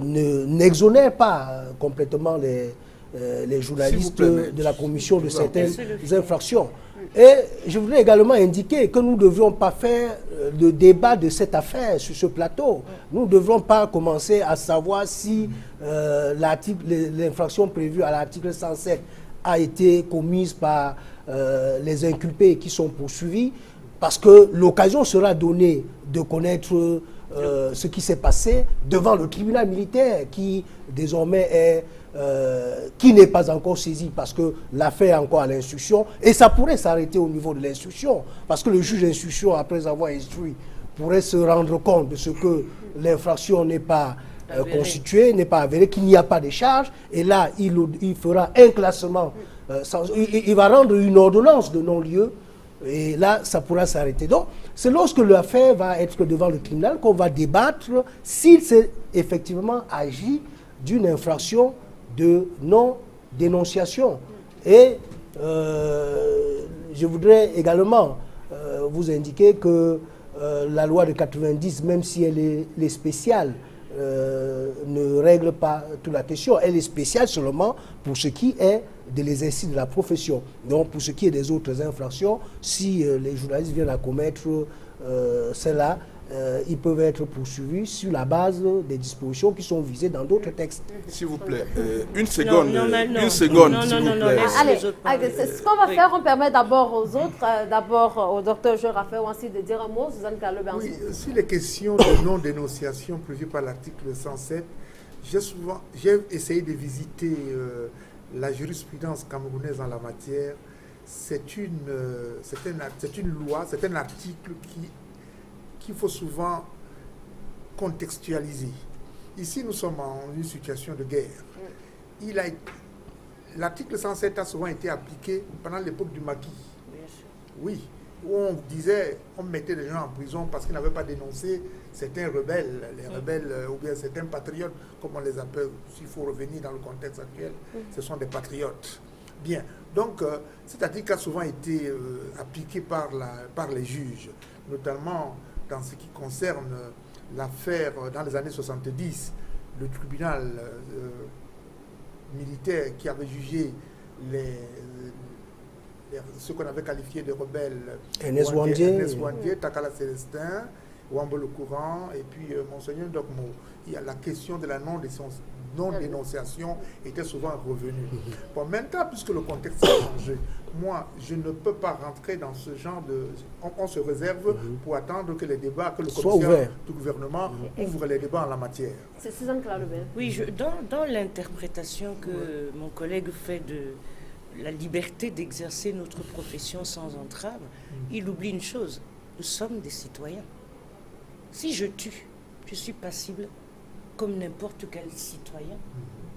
n'exonère pas complètement les journalistes de la commission de certaines infractions. Et je voudrais également indiquer que nous ne devrions pas faire de débat de cette affaire sur ce plateau. Nous ne devrons pas commencer à savoir si l'infraction prévue à l'article 107 a été commise par les inculpés qui sont poursuivis, parce que l'occasion sera donnée de connaître ce qui s'est passé devant le tribunal militaire qui désormais qui n'est pas encore saisi parce que l'affaire est encore à l'instruction, et ça pourrait s'arrêter au niveau de l'instruction parce que le juge d'instruction, après avoir instruit, pourrait se rendre compte de ce que l'infraction n'est pas constituée, n'est pas avérée, qu'il n'y a pas de charge, et là il fera un classement il va rendre une ordonnance de non-lieu et là, ça pourra s'arrêter. Donc, c'est lorsque l'affaire va être devant le tribunal qu'on va débattre s'il s'est effectivement agi d'une infraction de non-dénonciation. Et je voudrais également vous indiquer que la loi de 90, même si elle est spéciale, ne règle pas toute la question. Elle est spéciale seulement pour ce qui est de l'exercice de la profession. Donc, pour ce qui est des autres infractions, si les journalistes viennent à commettre cela, ils peuvent être poursuivis sur la base des dispositions qui sont visées dans d'autres textes. S'il vous plaît, une seconde, une seconde, non, s'il non, vous non, plaît. Allez, ce qu'on va faire, on permet d'abord aux autres, d'abord au docteur Joël Raphaël Ouanssi de dire un mot, Suzanne Kalobé. Oui, sur les questions de non-dénonciation prévues par l'article 107, j'ai essayé de visiter la jurisprudence camerounaise en la matière. C'est une loi, c'est un article qu'il faut souvent contextualiser. Ici, nous sommes en une situation de guerre. L'article 107 a souvent été appliqué pendant l'époque du maquis. Oui, où on mettait des gens en prison parce qu'ils n'avaient pas dénoncé certains rebelles, les rebelles ou bien certains patriotes, comme on les appelle, s'il faut revenir dans le contexte actuel, ce sont des patriotes. Bien, donc cet article a souvent été appliqué par les juges, notamment dans ce qui concerne l'affaire dans les années 70, le tribunal militaire qui avait jugé ce qu'on avait qualifié de rebelles, Ernest Ouandié, Takala Célestin, Wambo le Courant, et puis Monseigneur Dokmo. Il y a la question de la non-dénonciation était souvent revenue. Bon, maintenant, puisque le contexte a changé, moi, je ne peux pas rentrer dans ce genre de... On se réserve pour attendre que les débats, que le commissaire du gouvernement ouvre les débats en la matière. C'est Suzanne Kalobé. Oui, dans l'interprétation que mon collègue fait de la liberté d'exercer notre profession sans entrave, il oublie une chose, nous sommes des citoyens. Si je tue, je suis passible, comme n'importe quel citoyen,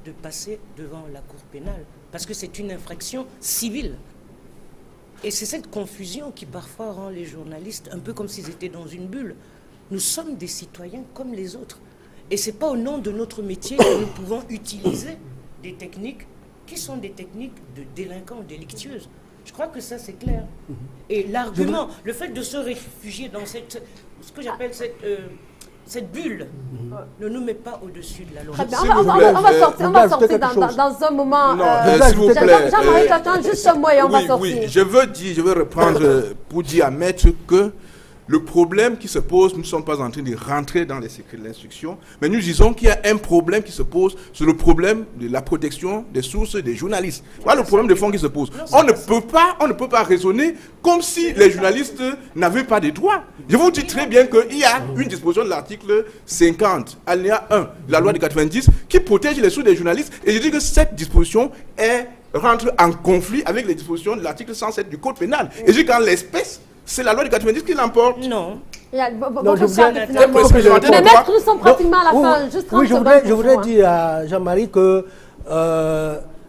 de passer devant la cour pénale, parce que c'est une infraction civile. Et c'est cette confusion qui parfois rend les journalistes un peu comme s'ils étaient dans une bulle. Nous sommes des citoyens comme les autres. Et ce n'est pas au nom de notre métier que nous pouvons utiliser des techniques qui sont des techniques de délinquants délictueuses. Je crois que ça, c'est clair. Et l'argument, le fait de se réfugier dans ce que j'appelle cette bulle, ne nous met pas au-dessus de la loi. Très bien, on va sortir dans un moment. S'il vous plaît. Jean-Marie, j'attends juste un mot et on va sortir. Oui, je veux reprendre pour dire à Maître que le problème qui se pose, nous ne sommes pas en train de rentrer dans les secrets de l'instruction, mais nous disons qu'il y a un problème qui se pose, c'est le problème de la protection des sources des journalistes. Voilà le problème de fond qui se pose. On ne peut pas raisonner comme si les journalistes n'avaient pas de droits. Je vous dis très bien qu'il y a une disposition de l'article 50, alinéa 1 de la loi de 90 qui protège les sources des journalistes, et je dis que cette disposition rentre en conflit avec les dispositions de l'article 107 du Code pénal. Et je dis qu'en l'espèce, c'est la loi de 90 qui l'emporte. Non. Mais maître, nous sommes pratiquement à la fin. Juste 30 secondes. Je voudrais dire à Jean-Marie que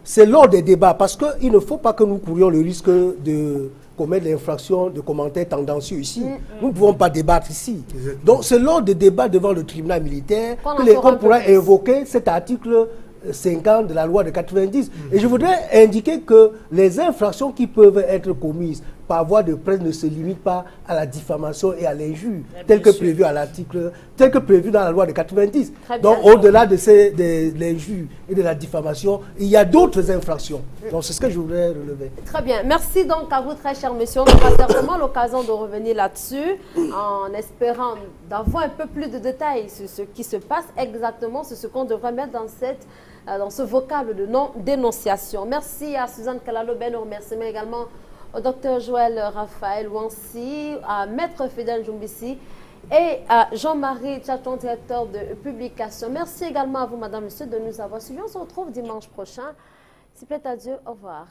c'est lors des débats, parce qu'il ne faut pas que nous courions le risque de commettre l'infraction de commentaires tendancieux ici. Nous ne pouvons pas débattre ici. Donc c'est lors des débats devant le tribunal militaire qu'on pourra évoquer cet article 50 de la loi de 90. Et je voudrais indiquer que les infractions qui peuvent être commises par voie de presse ne se limitent pas à la diffamation et à l'injure, tel que prévu dans la loi de 90. Donc au-delà de l'injure et de la diffamation, il y a d'autres infractions. Donc c'est ce que je voudrais relever. Très bien. Merci donc à vous, très chers messieurs. On aura certainement l'occasion de revenir là-dessus, en espérant d'avoir un peu plus de détails sur ce qui se passe exactement, sur ce qu'on devrait mettre dans ce vocable de non-dénonciation. Merci à Suzanne Kalobé, nous remercions également au docteur Joël Raphaël Ouanssi, à Maître Fidèle Djoumbissi et à Jean-Marie Tchaton, directeur de publication. Merci également à vous, madame, monsieur, de nous avoir suivis. On se retrouve dimanche prochain. S'il plaît à Dieu, au revoir.